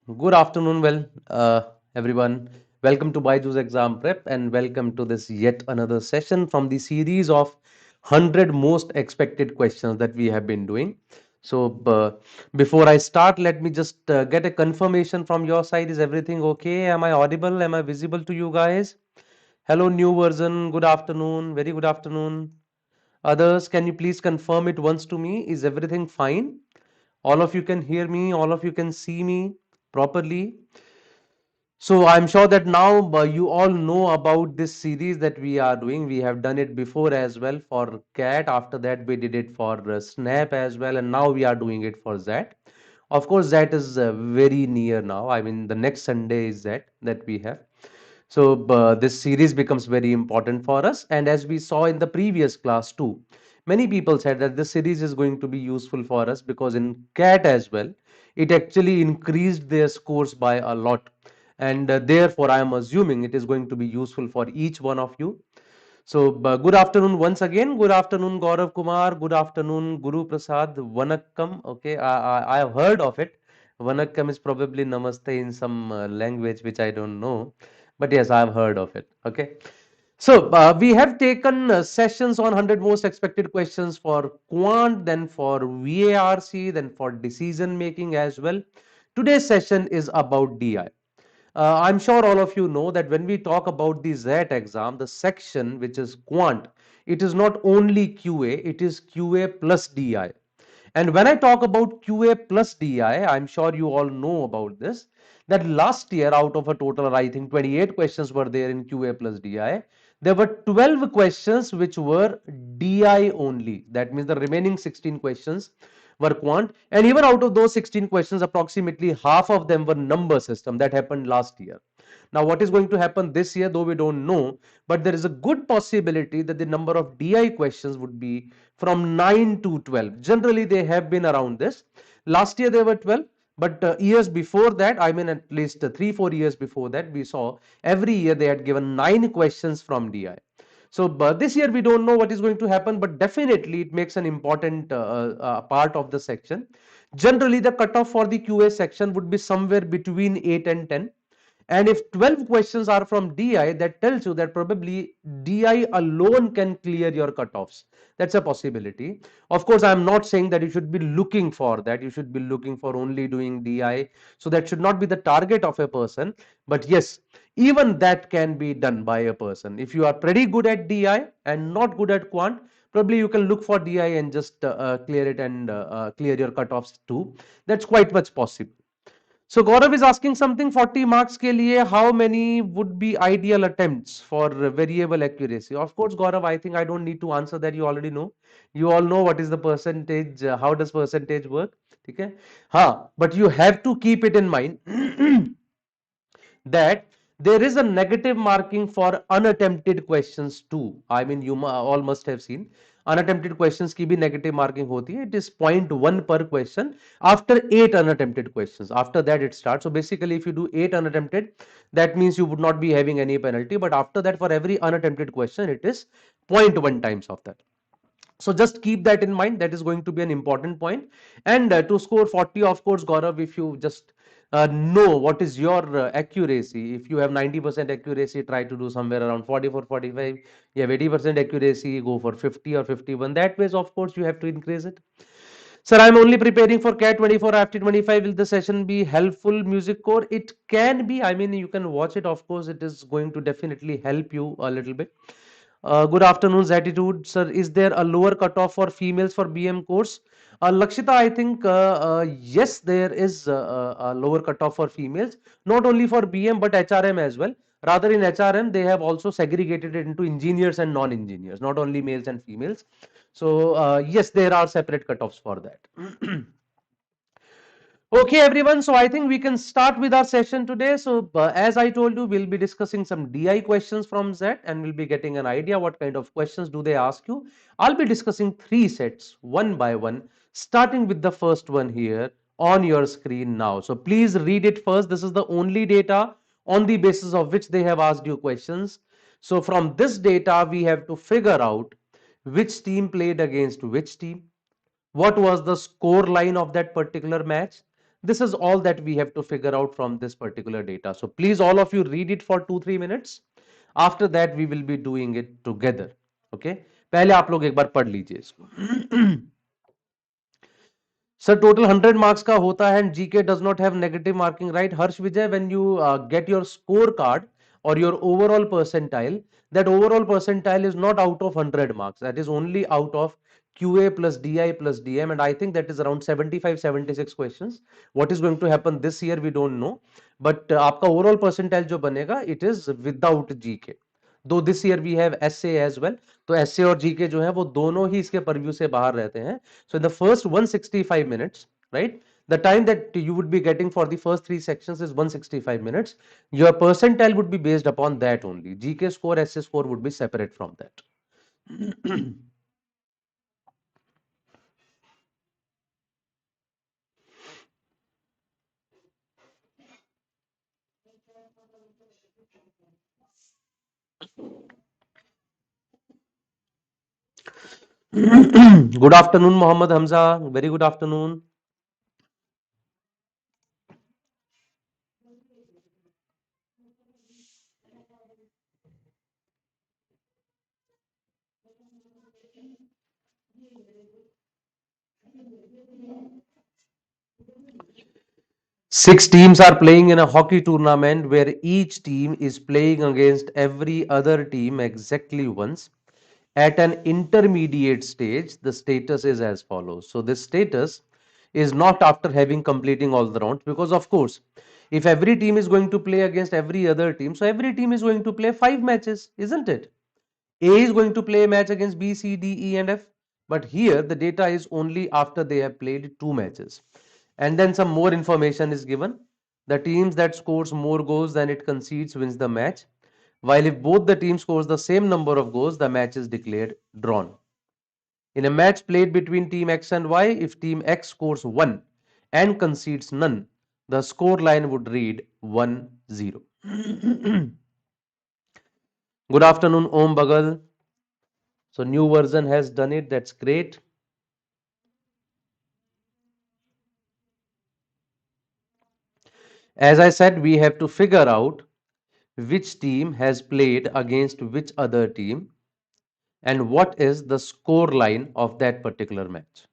Good afternoon, everyone. Welcome to BYJU'S Exam Prep and welcome to this yet another session from the series of 100 most expected questions that we have been doing. Before I start, let me just get a confirmation from your side. Is everything okay? Am I audible? Am I visible to you guys? Hello, new version. Good afternoon. Very good afternoon. Others, can you please confirm it once to me? Is everything fine? All of you can hear me, all of you can see me properly. So I'm sure that now you all know about this series that we are doing. We have done it before as well for CAT. After that, we did it for SNAP as well, and now we are doing it for ZAT. Of course, ZAT is very near now. I mean, the next Sunday is that we have. So this series becomes very important for us. And as we saw in the previous class too, many people said that this series is going to be useful for us because in CAT as well, it actually increased their scores by a lot. And therefore, I am assuming it is going to be useful for each one of you. So, good afternoon once again. Good afternoon, Gaurav Kumar. Good afternoon, Guru Prasad. Vanakkam. Okay, I have heard of it. Vanakkam is probably namaste in some language which I don't know. But yes, I have heard of it. Okay. So, we have taken sessions on 100 most expected questions for quant, then for VARC, then for decision making as well. Today's session is about DI. I'm sure all of you know that when we talk about the XAT exam, the section which is quant, it is not only QA, it is QA plus DI. And when I talk about QA plus DI, I'm sure you all know about this, that last year out of a total, I think 28 questions were there in QA plus DI. There were 12 questions which were DI only. That means the remaining 16 questions were quant. And even out of those 16 questions, approximately half of them were number system. That happened last year. Now, what is going to happen this year, though we don't know, but there is a good possibility that the number of DI questions would be from 9 to 12. Generally, they have been around this. Last year, they were 12. But years before that, I mean at least 3-4 years before that, we saw every year they had given 9 questions from DI. So this year we don't know what is going to happen, but definitely it makes an important part of the section. Generally, the cutoff for the QA section would be somewhere between 8 and 10. And if 12 questions are from DI, that tells you that probably DI alone can clear your cutoffs. That's a possibility. Of course, I'm not saying that you should be looking for that. You should be looking for only doing DI. So that should not be the target of a person. But yes, even that can be done by a person. If you are pretty good at DI and not good at quant, probably you can look for DI and just clear it and clear your cutoffs too. That's quite much possible. So Gaurav is asking something 40 marks के लिए how many would be ideal attempts for variable accuracy? Of course, Gaurav, I think I don't need to answer that. You already know. You all know what is the percentage. How does percentage work? Okay. हाँ, but you have to keep it in mind that there is a negative marking for unattempted questions too. I mean, you all must have seen unattempted questions की भी negative marking होती है. It is 0.1 per question after 8 unattempted questions. After that it starts. So basically, if you do 8 unattempted, that means you would not be having any penalty. But after that, for every unattempted question, it is 0.1 times of that. So just keep that in mind. That is going to be an important point. And to score 40, of course, Gaurav, if you just know what is your accuracy. If you have 90% accuracy, try to do somewhere around 44, 45. You have 80% accuracy, go for 50 or 51. That way, of course, you have to increase it. Sir, I'm only preparing for CAT 24 after 25. Will the session be helpful? Music core? It can be. I mean, you can watch it. Of course, it is going to definitely help you a little bit. Good afternoon, Attitude. Sir, is there a lower cutoff for females for BM course? Lakshita, I think yes, there is a lower cutoff for females, not only for BM but HRM as well. Rather, in HRM, they have also segregated it into engineers and non-engineers, not only males and females. So, yes, there are separate cutoffs for that. Okay, everyone. So I think we can start with our session today. So as I told you, we'll be discussing some DI questions from Z and we'll be getting an idea what kind of questions do they ask you. I'll be discussing 3 sets one by one, starting with the first one here on your screen now. So please read it first. This is the only data on the basis of which they have asked you questions. So from this data, we have to figure out which team played against which team, what was the score line of that particular match, This is all that we have to figure out from this particular data. So please all of you read it for 2-3 minutes. After that we will be doing it together. Okay, पहले आप लोग एक बार पढ़ लीजिए इसको. Sir total 100 marks का होता है and GK does not have negative marking right. Harsh Vijay, when you get your score card or your overall percentile, that overall percentile is not out of 100 marks, that is only out of QA plus DI plus DM, and I think that is around 75-76 questions. What is going to happen this year we don't know, but आपका overall percentile जो बनेगा it is without GK. Though this year we have SA as well, तो SA और GK जो है वो दोनों ही इसके परव्यू से बाहर रहते हैं. So in the first 165 minutes, right, the time that you would be getting for the first 3 sections is 165 minutes. Your percentile would be based upon that only. GK score, SA score would be separate from that. Good afternoon, Mohammed Hamza. Very good afternoon. Six teams are playing in a hockey tournament where each team is playing against every other team exactly once. At an intermediate stage, the status is as follows. So this status is not after having completing all the rounds, because of course, if every team is going to play against every other team, so every team is going to play 5 matches, isn't it? A is going to play a match against B, C, D, E, and F. But here the data is only after they have played 2 matches. And then some more information is given. The teams that scores more goals than it concedes wins the match. While if both the teams scores the same number of goals, the match is declared drawn. In a match played between team X and Y, if team X scores 1 and concedes none, the score line would read 1-0. Good afternoon, Om Bagal. So new version has done it. That's great. As I said, we have to figure out which team has played against which other team and what is the score line of that particular match.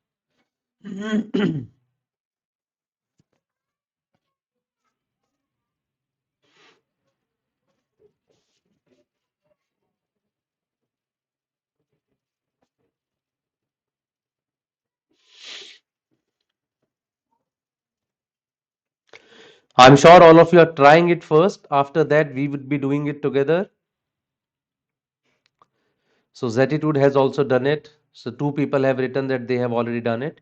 I'm sure all of you are trying it first. After that, we would be doing it together. So Zatitude has also done it. So 2 people have written that they have already done it.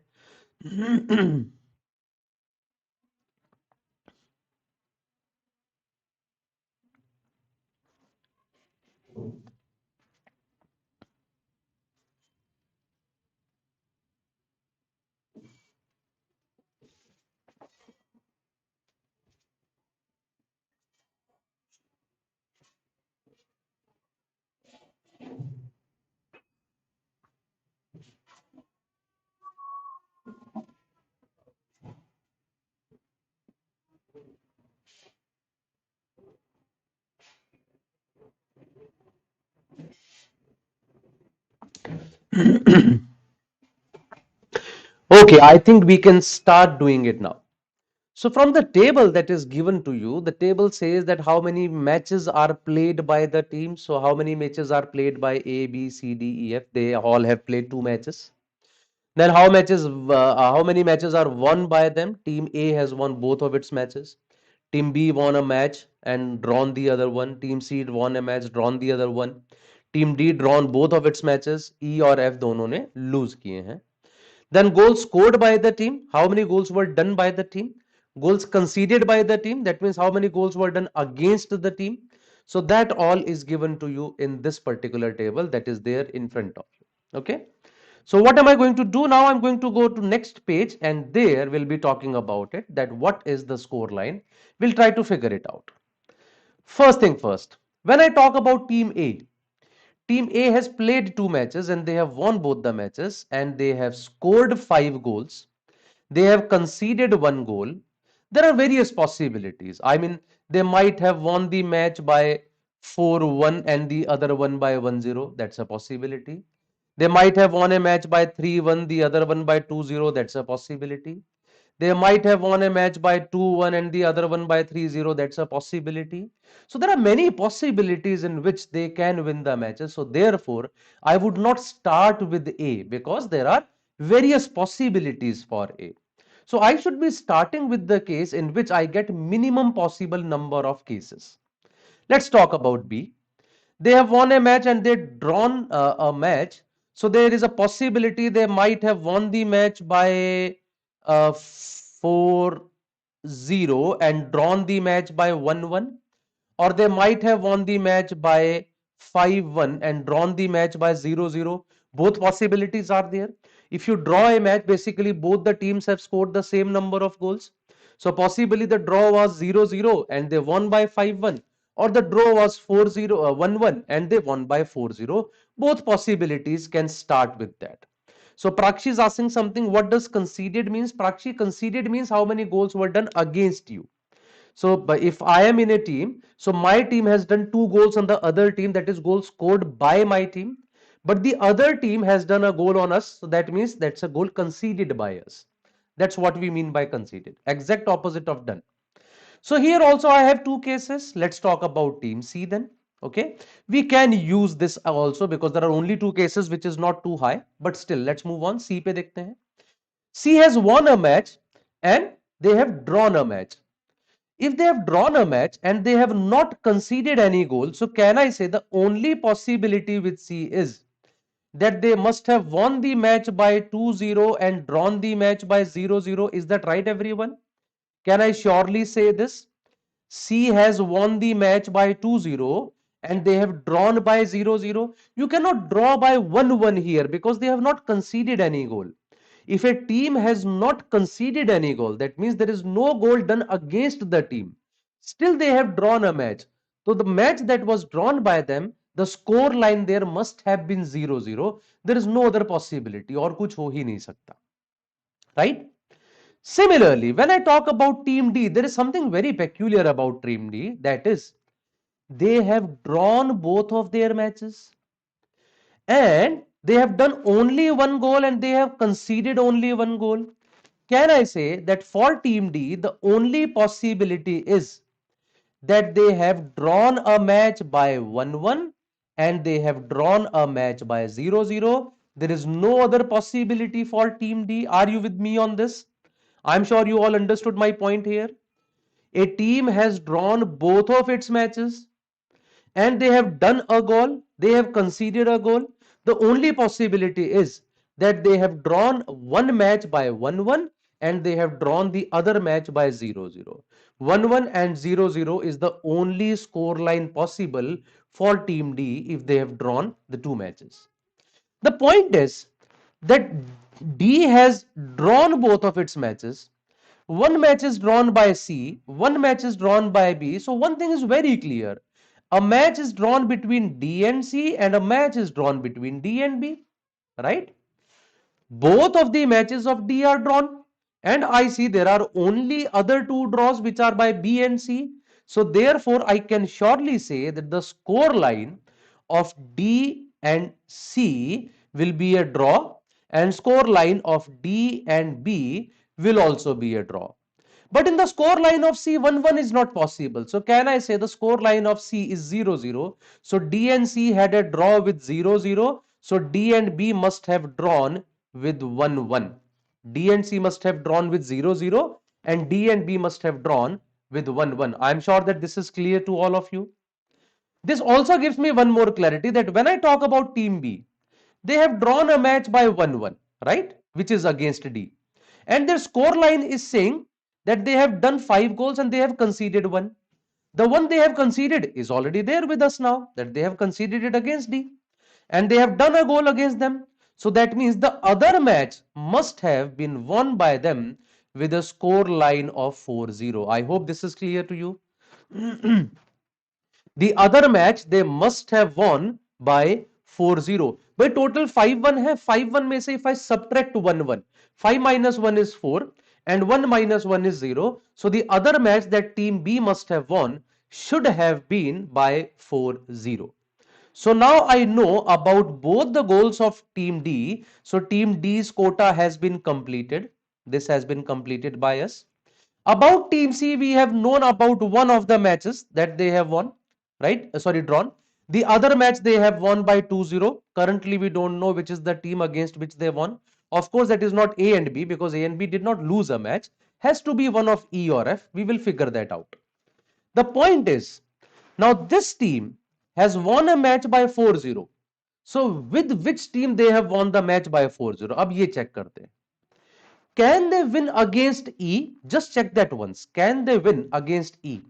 Okay, I think we can start doing it now. So from the table that is given to you, the table says that how many matches are played by the team. So how many matches are played by A, B, C, D, E, F? They all have played 2 matches. Then how many matches are won by them? Team A has won both of its matches. Team B won a match and drawn the other one. Team C won a match, drawn the other one. Team D drawn both of its matches. E और F दोनों ने lose किए हैं. Then goals scored by the team. How many goals were done by the team? Goals conceded by the team. That means how many goals were done against the team. So that all is given to you in this particular table that is there in front of you. Okay. So what am I going to do now? I'm going to go to next page and there we'll be talking about it, that what is the score line. We'll try to figure it out. First thing first, when I talk about team A, Team A has played 2 matches and they have won both the matches and they have scored 5 goals. They have conceded 1 goal. There are various possibilities. I mean, they might have won the match by 4-1 and the other one by 1-0. That's a possibility. They might have won a match by 3-1, the other one by 2-0. That's a possibility. They might have won a match by 2-1 and the other one by 3-0. That's a possibility. So there are many possibilities in which they can win the matches. So therefore, I would not start with A because there are various possibilities for A. So I should be starting with the case in which I get minimum possible number of cases. Let's talk about B. They have won a match and they've drawn a match. So there is a possibility they might have won the match by 4-0 and drawn the match by 1-1, or they might have won the match by 5-1 and drawn the match by 0-0. Both possibilities are there. If you draw a match, basically both the teams have scored the same number of goals. So possibly the draw was 0-0 and they won by 5-1, or the draw was 4-0 1-1 and they won by 4-0. Both possibilities can start with that. So Prakshi is asking something. What does conceded means? Prakshi, conceded means how many goals were done against you. So but if I am in a team, so my team has done 2 goals on the other team, that is goal scored by my team. But the other team has done a goal on us, so that means that's a goal conceded by us. That's what we mean by conceded. Exact opposite of done. So here also I have 2 cases. Let's talk about team C then. Okay, we can use this also because there are only 2 cases, which is not too high, but still let's move on. C पे देखते हैं. C has won a match and they have drawn a match. If they have drawn a match and they have not conceded any goal, so can I say the only possibility with C is that they must have won the match by 2-0 and drawn the match by 0-0. Is that right, everyone? Can I surely say this? C has won the match by 2-0 and they have drawn by 0-0. You cannot draw by 1-1 here because they have not conceded any goal. If a team has not conceded any goal, that means there is no goal done against the team. Still, they have drawn a match. So the match that was drawn by them, the score line there must have been 0-0. There is no other possibility, और कुछ हो ही नहीं सकता, right? Similarly, when I talk about team D, there is something very peculiar about team D. That is, they have drawn both of their matches and they have done only 1 goal and they have conceded only 1 goal. Can I say that for team D, the only possibility is that they have drawn a match by 1-1 and they have drawn a match by 0-0. There is no other possibility for team D. Are you with me on this? I'm sure you all understood my point here. A team has drawn both of its matches and they have done a goal, they have conceded a goal. The only possibility is that they have drawn one match by 1-1 and they have drawn the other match by 0-0. 1-1 and 0-0 is the only score line possible for team D if they have drawn the 2 matches. The point is that D has drawn both of its matches. One match is drawn by C, one match is drawn by B. So one thing is very clear. A match is drawn between D and C and a match is drawn between D and B, right? Both of the matches of D are drawn and I see there are only other 2 draws which are by B and C. So therefore I can surely say that the score line of D and C will be a draw and score line of D and B will also be a draw. But in the score line of C, 1-1 is not possible. So can I say the score line of C is 0-0? So D and C had a draw with 0-0. So D and B must have drawn with 1-1. D and C must have drawn with 0-0 and D and B must have drawn with 1-1. I am sure that this is clear to all of you. This also gives me one more clarity that when I talk about team B, they have drawn a match by 1-1, right? Which is against D. And their score line is saying that they have done 5 goals and they have conceded 1. The one they have conceded is already there with us now, that they have conceded it against D. And they have done a goal against them. So that means the other match must have been won by them with a score line of 4-0. I hope this is clear to you. The other match they must have won by 4-0. By total 5-1 है, 5-1 में से if I subtract 1-1, 5 minus 1 is 4 and 1 minus 1 is 0. So the other match that team B must have won should have been by 4-0. So now I know about both the goals of team D. So team D's quota has been completed. This has been completed by us. About team C, we have known about one of the matches that they have won, right? Sorry, drawn. The other match they have won by 2-0. Currently, we don't know which is the team against which they won. Of course, that is not A and B because A and B did not lose a match. Has to be one of E or F. We will figure that out. The point is, now this team has won a match by 4-0. So with which team they have won the match by 4-0? अब ये check करते हैं. Can they win against E? Just check that once. Can they win against E?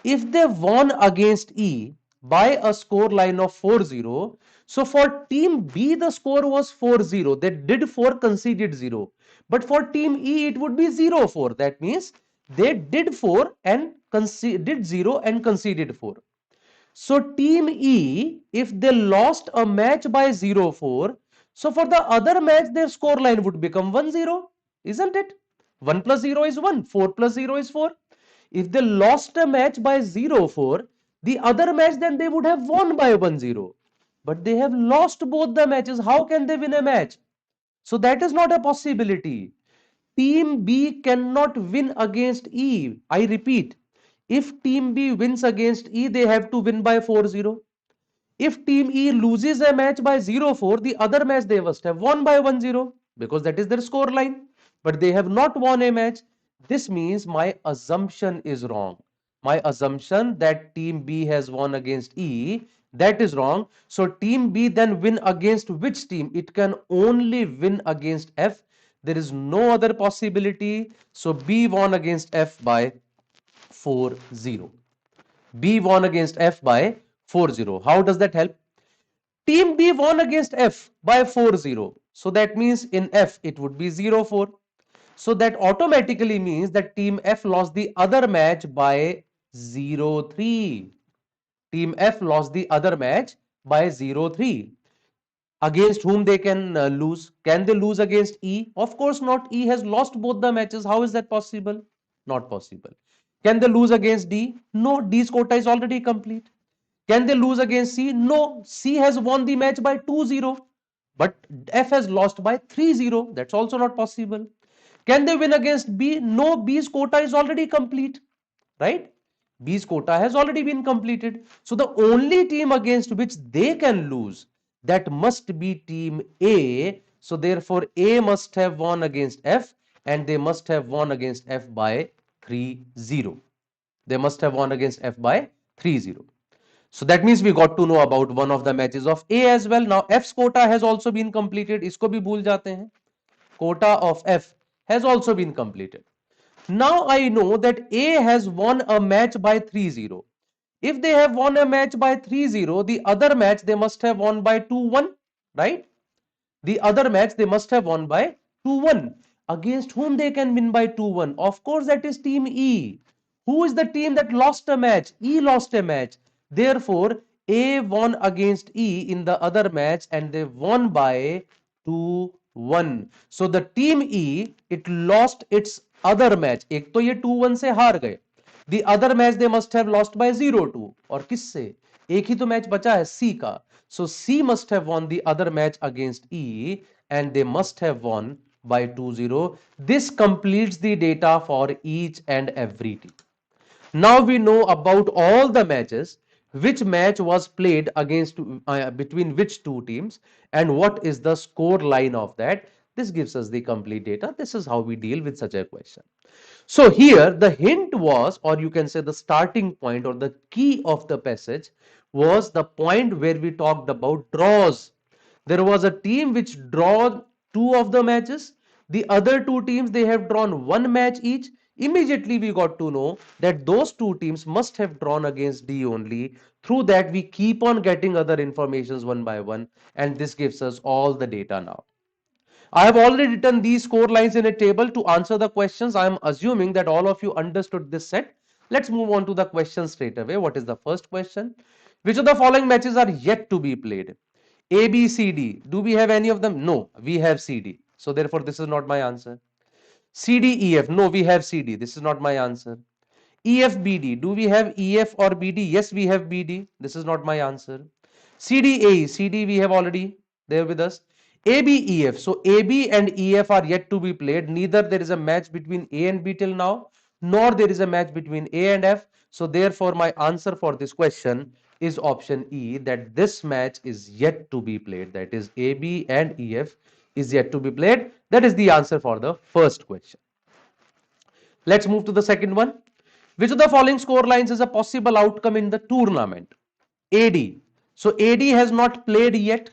If they won against E by a score line of 4-0, so for team B the score was 4-0. They did 4, conceded 0. But for team E it would be 0-4. That means they did 4 and did 0 and conceded 4. So team E, if they lost a match by 0-4, so for the other match their score line would become 1-0, isn't it? 1 plus 0 is 1, 4 plus 0 is 4. If they lost a match by 0-4, the other match then they would have won by 1-0. But they have lost both the matches. How can they win a match? So that is not a possibility. Team B cannot win against E. I repeat, if team B wins against E, they have to win by 4-0. If team E loses a match by 0-4, the other match they must have won by 1-0 because that is their score line. But they have not won a match. This means my assumption is wrong. My assumption that team B has won against E, that is wrong. So team B then win against which team? It can only win against F. There is no other possibility. So B won against F by 4-0. B won against F by 4-0. How does that help? Team B won against F by 4-0. So that means in F it would be 0-4. So that automatically means that team F lost the other match by 0-3. Team F lost the other match by 0-3. Against whom they can lose? Can they lose against E? Of course not. E has lost both the matches. How is that possible? Not possible. Can they lose against D? No, D's quota is already complete. Can they lose against C? No, C has won the match by 2-0. But F has lost by 3-0. That's also not possible. Can they win against B? No, B's quota is already complete. Right? B's quota has already been completed. So the only team against which they can lose, that must be team A. So therefore A must have won against F and they must have won against F by 3-0. They must have won against F by 3-0. So that means we got to know about one of the matches of A as well. Now F's quota has also been completed. इसको भी भूल जाते हैं. Quota of F has also been completed. Now I know that A has won a match by 3-0. If they have won a match by 3-0, the other match they must have won by 2-1, right? The other match they must have won by 2-1. Against whom they can win by 2-1? Of course, that is team E. Who is the team that lost a match? E lost a match. Therefore, A won against E in the other match and they won by 2-1. So the team E, it lost its other match. एक तो ये 2-1 से हार गए. The other match they must have lost by 0-2. और किससे? एक ही तो मैच बचा है C का. So C must have won the other match against E and they must have won by 2-0. This completes the data for each and every team. Now we know about all the matches, which match was played against between which two teams and what is the score line of that. This gives us the complete data. This is how we deal with such a question. So here the hint was, or you can say the starting point or the key of the passage was the point where we talked about draws. There was a team which draw two of the matches. The other two teams, they have drawn one match each. Immediately we got to know that those two teams must have drawn against D only. Through that we keep on getting other informations one by one, and this gives us all the data now. I have already written these score lines in a table to answer the questions. I am assuming that all of you understood this set. Let's move on to the question straight away. What is the first question? Which of the following matches are yet to be played? A, B, C, D. Do we have any of them? No, we have C, D. So therefore this is not my answer. CDEF, no, we have CD. This is not my answer. EFBD, do we have EF or BD? Yes, we have BD. This is not my answer. CDAE, CD we have already there with us. ABEF, so AB and EF are yet to be played. Neither there is a match between A and B till now, nor there is a match between A and F. So therefore my answer for this question is option E, that this match is yet to be played. That is AB and EF is yet to be played. That is the answer for the first question. Let's move to the second one. Which of the following score lines is a possible outcome in the tournament? AD. So AD has not played yet.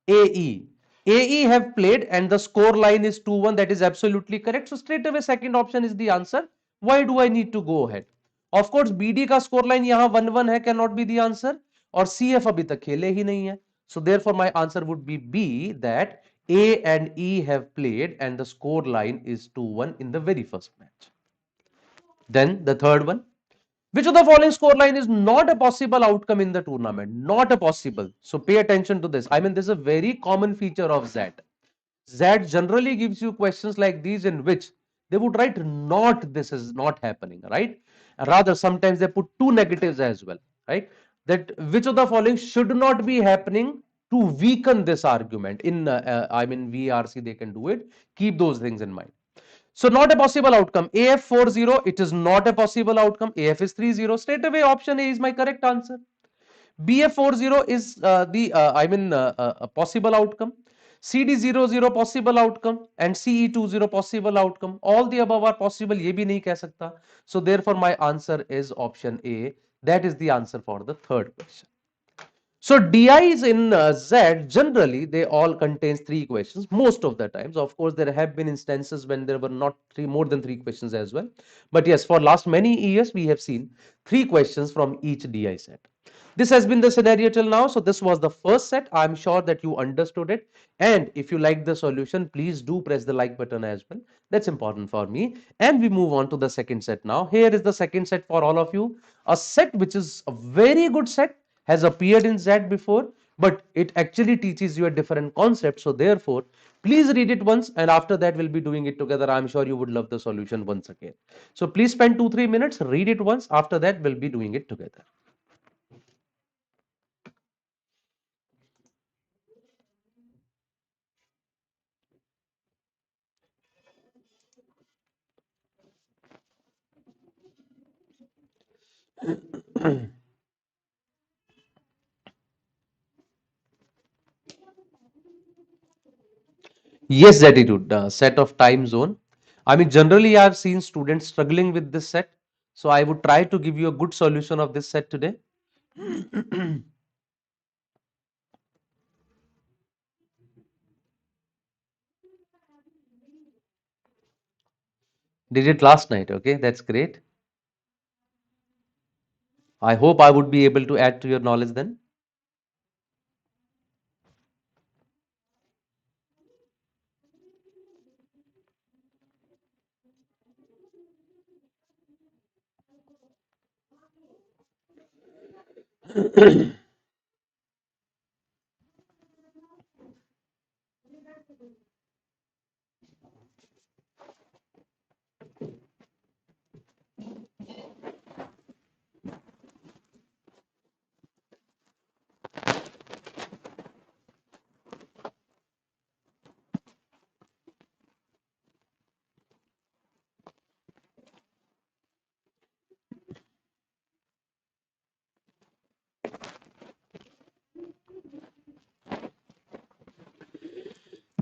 AE. AE have played and the score line is 2-1. That is absolutely correct. So straight away second option is the answer. Why do I need to go ahead? Of course BD का score line यहाँ 1-1 है, cannot be the answer. और CF अभी तक खेले ही नहीं है. So therefore my answer would be B, that A and E have played and the score line is 2-1 in the very first match. Then the third one. Which of the following scoreline is not a possible outcome in the tournament? Not a possible. So pay attention to this. I mean, this is a very common feature of XAT. XAT generally gives you questions like these in which they would write not, this is not happening, right? Rather, sometimes they put two negatives as well, right? That which of the following should not be happening to weaken this argument. In, I mean, VRC, they can do it. Keep those things in mind. So not a possible outcome. AF 40, it is not a possible outcome. AF is 30. Straight away option A is my correct answer. BF 40 is a possible outcome. CD 00 possible outcome and CE 20 possible outcome. All the above are possible. ये भी नहीं कह सकता. So therefore my answer is option A. That is the answer for the third question. So DIs in Z, generally they all contains three questions most of the times. Of course, there have been instances when there were not more than three questions as well. But yes, for last many years we have seen three questions from each DI set. This has been the scenario till now. So this was the first set. I'm sure that you understood it. And if you like the solution, please do press the like button as well. That's important for me. And we move on to the second set now. Here is the second set for all of you. A set which is a very good set, has appeared in XAT before, but it actually teaches you a different concept. So therefore, please read it once and after that we'll be doing it together. I'm sure you would love the solution once again. So please spend 2-3 minutes, read it once. After that, we'll be doing it together. Yes, attitude, set of time zone. I mean, generally, I've seen students struggling with this set. So I would try to give you a good solution of this set today. Did it last night? Okay, that's great. I hope I would be able to add to your knowledge then.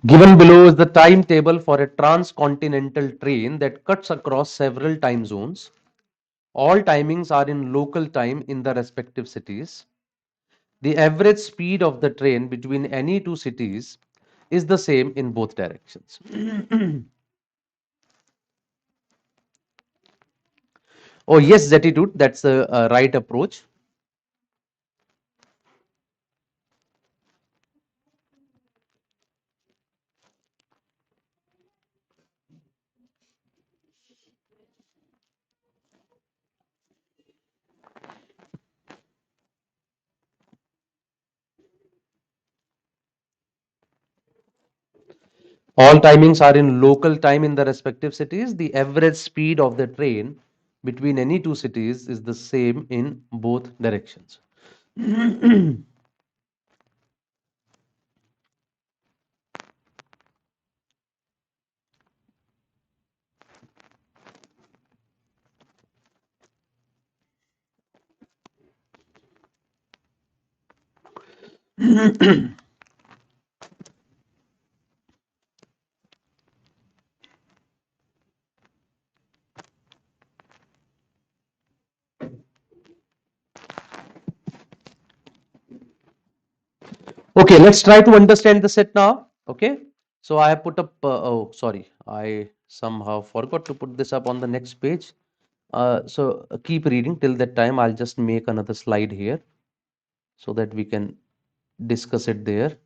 Given below is the timetable for a transcontinental train that cuts across several time zones. All timings are in local time in the respective cities. The average speed of the train between any two cities is the same in both directions. Oh, yes, Zetitude, that's the right approach. All timings are in local time in the respective cities. The average speed of the train between any two cities is the same in both directions. Okay, let's try to understand the set now. Okay, so I have put up, oh, sorry, I somehow forgot to put this up on the next page. Keep reading till that time. I'll just make another slide here so that we can discuss it there.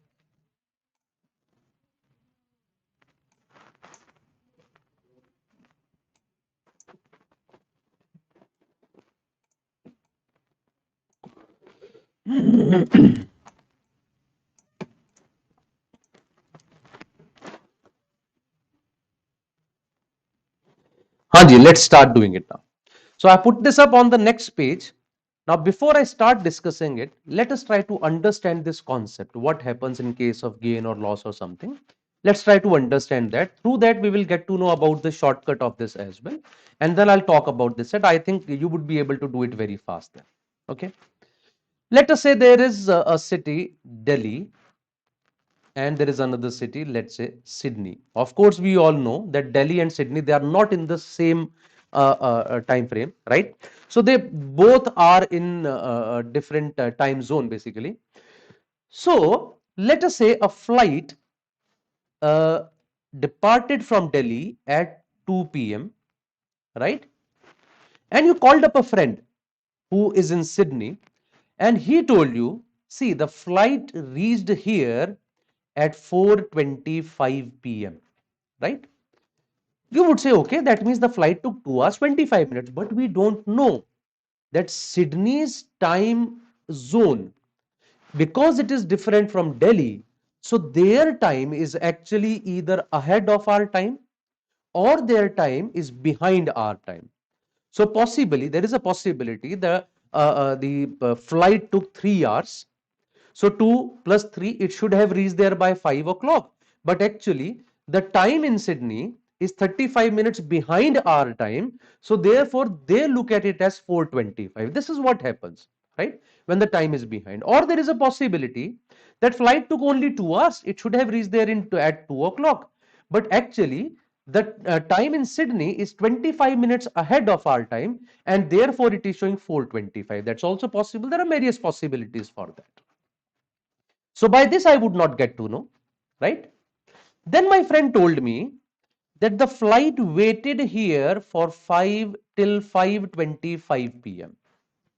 Hanji, let's start doing it now. So I put this up on the next page. Now, before I start discussing it, let us try to understand this concept. What happens in case of gain or loss or something? Let's try to understand that. Through that, we will get to know about the shortcut of this as well. And then I'll talk about this set. I think you would be able to do it very fast then. Okay. Let us say there is a city, Delhi, and there is another city, let's say Sydney. Of course, we all know that Delhi and Sydney, they are not in the same time frame, right? So they both are in different time zone basically. So let us say a flight uh, departed from Delhi at 2 p.m., right? And you called up a friend who is in Sydney, and he told you, see, the flight reached here at 4:25 p.m., right? You would say, okay, that means the flight took 2 hours 25 minutes, but we don't know that Sydney's time zone, because it is different from Delhi, so their time is actually either ahead of our time or their time is behind our time. So possibly there is a possibility the flight took 3 hours. So 2 plus 3, it should have reached there by 5 o'clock. But actually, the time in Sydney is 35 minutes behind our time. So therefore, they look at it as 4:25. This is what happens, right? When the time is behind. Or there is a possibility that flight took only 2 hours. It should have reached there at 2 o'clock. But actually, the time in Sydney is 25 minutes ahead of our time, and therefore it is showing 4:25. That's also possible. There are various possibilities for that. So by this I would not get to know, right? Then my friend told me that the flight waited here for 5 till 5:25 p.m.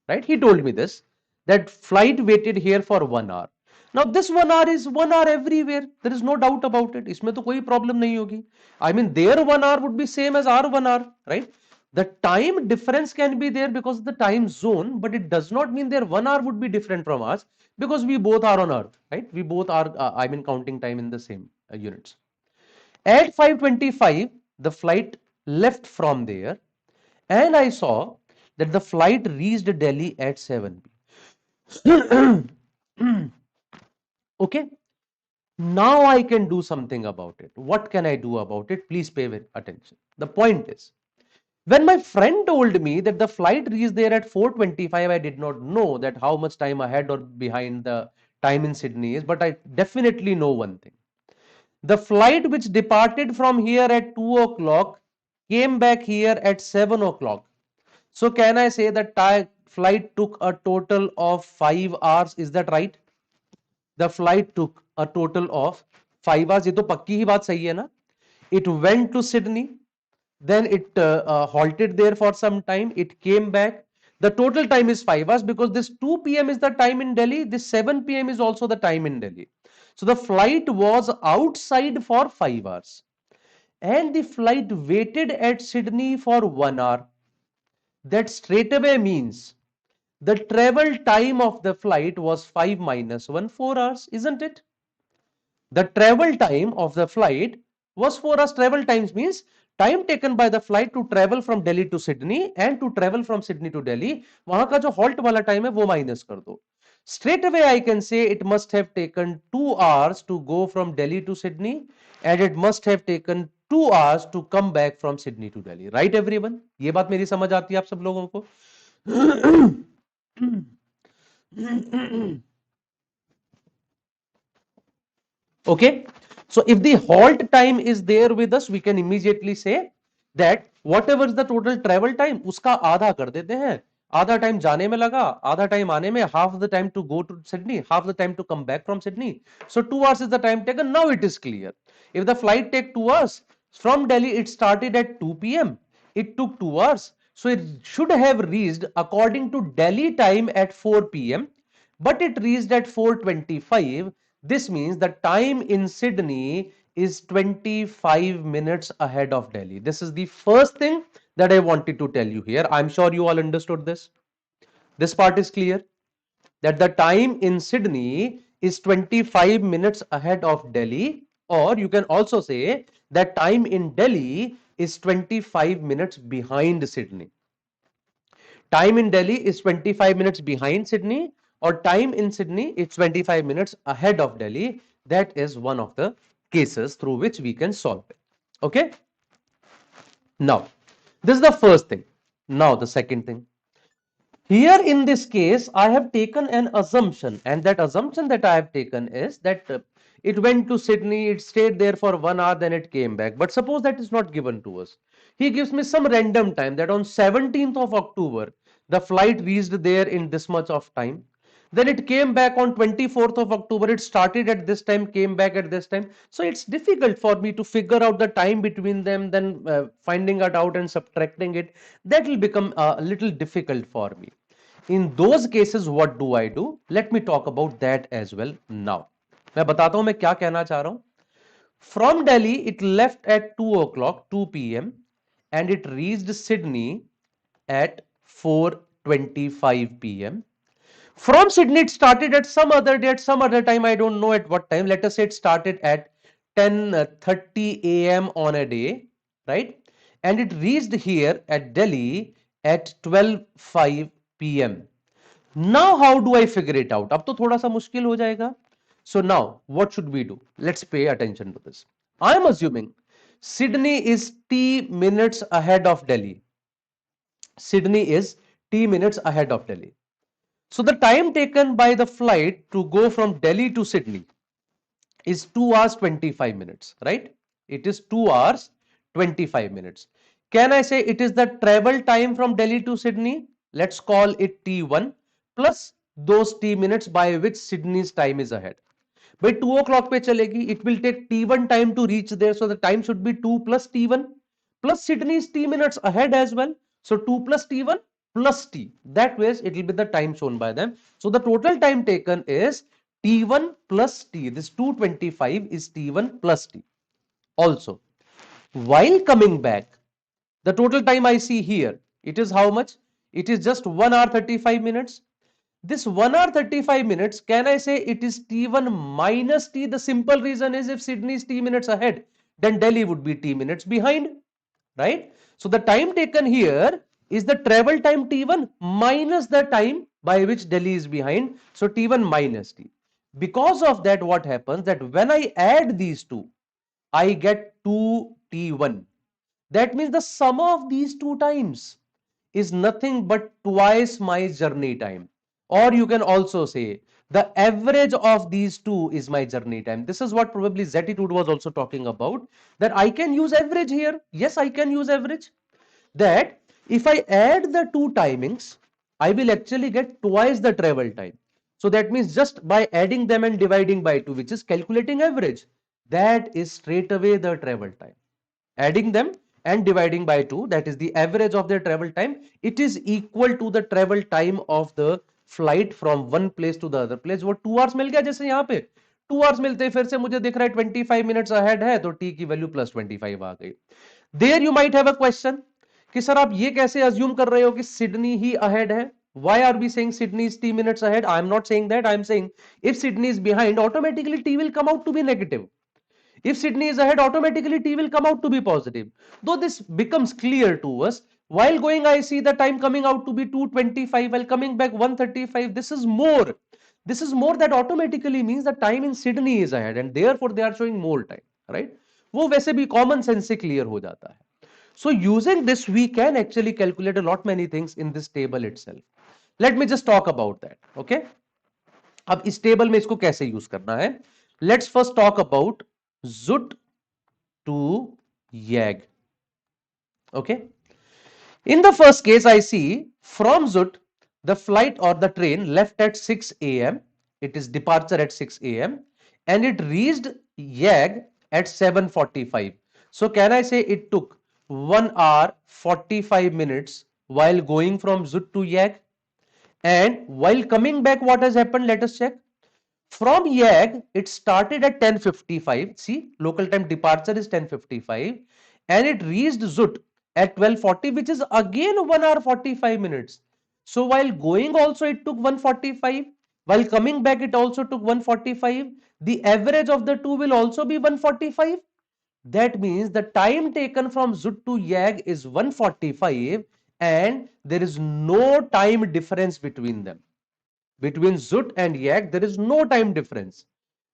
Right? He told me this, that flight waited here for 1 hour. Now this 1 hour is 1 hour everywhere. There is no doubt about it. इसमें तो कोई problem नहीं होगी. I mean their 1 hour would be same as our 1 hour, right? The time difference can be there because of the time zone, but it does not mean their 1 hour would be different from us because we both are on Earth, right? We both are, I mean, counting time in the same units. At 5:25, the flight left from there, and I saw that the flight reached Delhi at 7 p.m. Okay, now I can do something about it. What can I do about it? Please pay attention. The point is, when my friend told me that the flight reached there at 4:25, I did not know that how much time ahead or behind the time in Sydney is, but I definitely know one thing. The flight which departed from here at 2 o'clock came back here at 7 o'clock. So can I say that flight took a total of 5 hours? Is that right? The flight took a total of 5 hours. ये तो पक्की ही बात सही है ना? It went to Sydney, then it halted there for some time. It came back. The total time is 5 hours because this 2 p.m. is the time in Delhi. This 7 p.m. is also the time in Delhi. So the flight was outside for 5 hours. And the flight waited at Sydney for 1 hour. That straight away means the travel time of the flight was 5 minus 1, 4 hours, isn't it? The travel time of the flight was 4 hours travel times means time taken by the flight to travel from Delhi to Sydney and to travel from Sydney to Delhi. वहां का जो halt वाला time है वो minus कर दो. Straight away I can say it must have taken 2 hours to go from Delhi to Sydney and it must have taken 2 hours to come back from Sydney to Delhi. Right everyone? ये बात मेरी समझ आती है आप सब लोगों को? Okay, so if the halt time is there with us, we can immediately say that whatever is the total travel time, उसका आधा कर देते हैं. आधा टाइम जाने में लगा, आधा टाइम आने में, half the time to go to Sydney, half the time to come back from Sydney. So 2 hours is the time taken. Now it is clear. If the flight take 2 hours from Delhi, it started at 2 p.m. It took 2 hours. So it should have reached according to Delhi time at 4 p.m. But it reached at 4:25. This means the time in Sydney is 25 minutes ahead of Delhi. This is the first thing that I wanted to tell you here. I'm sure you all understood this. This part is clear that the time in Sydney is 25 minutes ahead of Delhi, or you can also say that time in Delhi is 25 minutes behind Sydney. Time in Delhi is 25 minutes behind Sydney, or time in Sydney is 25 minutes ahead of Delhi. That is one of the cases through which we can solve it. Okay. Now, this is the first thing. Now, the second thing. Here in this case, I have taken an assumption, and that assumption that I have taken is that it went to Sydney, it stayed there for 1 hour, then it came back. But suppose that is not given to us. He gives me some random time that on 17th of October, the flight reached there in this much of time. Then it came back on 24th of October. It started at this time, came back at this time. So it's difficult for me to figure out the time between them, then finding it out and subtracting it. That will become a little difficult for me. In those cases, what do I do? Let me talk about that as well now. मैं बताता हूं मैं क्या कहना चाह रहा हूं. From Delhi, it left at 2 o'clock, 2 p.m. and it reached Sydney at 4:25 p.m. From Sydney, it started at some other day, at some other time. I don't know at what time. Let us say it started at 10:30 a.m. on a day, right? And it reached here at Delhi at 12:05 p.m. Now, how do I figure it out? अब तो थोड़ा सा मुश्किल हो जाएगा. So now, what should we do? Let's pay attention to this. I am assuming Sydney is T minutes ahead of Delhi. Sydney is T minutes ahead of Delhi. So the time taken by the flight to go from Delhi to Sydney is 2 hours 25 minutes, right? It is 2 hours 25 minutes. Can I say it is the travel time from Delhi to Sydney? Let's call it T1 plus those T minutes by which Sydney's time is ahead. By 2 o'clock पे चलेगी, it will take T1 time to reach there. So the time should be 2 plus T1 plus Sydney's T minutes ahead as well. So 2 plus T1 plus T. That way it will be the time shown by them. So the total time taken is T1 plus T. This 225 is T1 plus T. Also, while coming back, the total time I see here, it is how much? It is just 1 hour 35 minutes. This 1 hour 35 minutes, can I say it is T1 minus T? The simple reason is if Sydney is T minutes ahead, then Delhi would be T minutes behind, right? So the time taken here is the travel time T1 minus the time by which Delhi is behind. So T1 minus T. Because of that, what happens that when I add these two, I get 2T1. That means the sum of these two times is nothing but twice my journey time. Or you can also say the average of these two is my journey time. This is what probably Zatitude was also talking about, that I can use average here. Yes, I can use average. That if I add the two timings, I will actually get twice the travel time. So that means just by adding them and dividing by 2, which is calculating average, that is straight away the travel time. Adding them and dividing by 2, that is the average of their travel time. It is equal to the travel time of the flight from one place to the other place. वो 2 hours मिल गया जैसे यहाँ पे 2 hours मिलते फिर से मुझे दिख रहा है 25 minutes ahead है तो t की वैल्यू +25 आ गई. There you might have a question कि सर आप ये कैसे assume कर रहे हो कि सिडनी ही ahead है? Why are we saying Sydney is t minutes ahead? I am not saying that. I am saying if Sydney is behind, automatically t will come out to be negative. If Sydney is ahead, automatically T will come out to be positive. Though this becomes clear to us, while going I see the time coming out to be 2:25, while coming back 1:35. This is more. This is more, that automatically means the time in Sydney is ahead and therefore they are showing more time, right? वो वैसे भी common sense से clear हो जाता है. So using this, we can actually calculate a lot many things in this table itself. Let me just talk about that. Okay. अब इस table में इसको कैसे यूज करना है? Let's first talk about ZUT to YAG. Okay. In the first case, I see from ZUT, the flight or the train left at 6 a.m. It is departure at 6 a.m. and it reached YAG at 7:45. So can I say it took 1 hour 45 minutes while going from ZUT to YAG? And while coming back, what has happened? Let us check. From YAG, it started at 10:55. See, local time departure is 10:55 and it reached ZUT at 12:40, which is again 1 hour 45 minutes. So while going also it took 1:45. While coming back it also took 1:45. The average of the two will also be 1:45. That means the time taken from ZUT to YAG is 1:45 and there is no time difference between them. Between ZUT and YAG there is no time difference.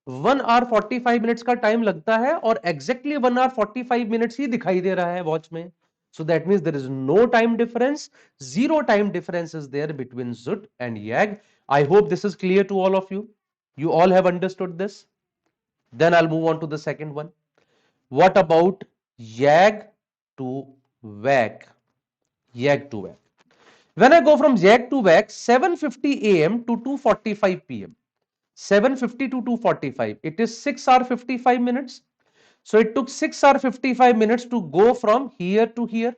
1 hour 45 minutes का time लगता है और exactly 1 hour 45 minutes ही दिखाई दे रहा है watch में. So that means there is no time difference. Zero time difference is there between ZUT and YAG. I hope this is clear to all of you. You all have understood this. Then I'll move on to the second one. What about YAG to WAG? YAG to WAG. When I go from YAG to WAG, 7:50 a.m. to 2:45 p.m. 7:50 to 2:45. It is 6 hour 55 minutes. So it took 6 hour 55 minutes to go from here to here.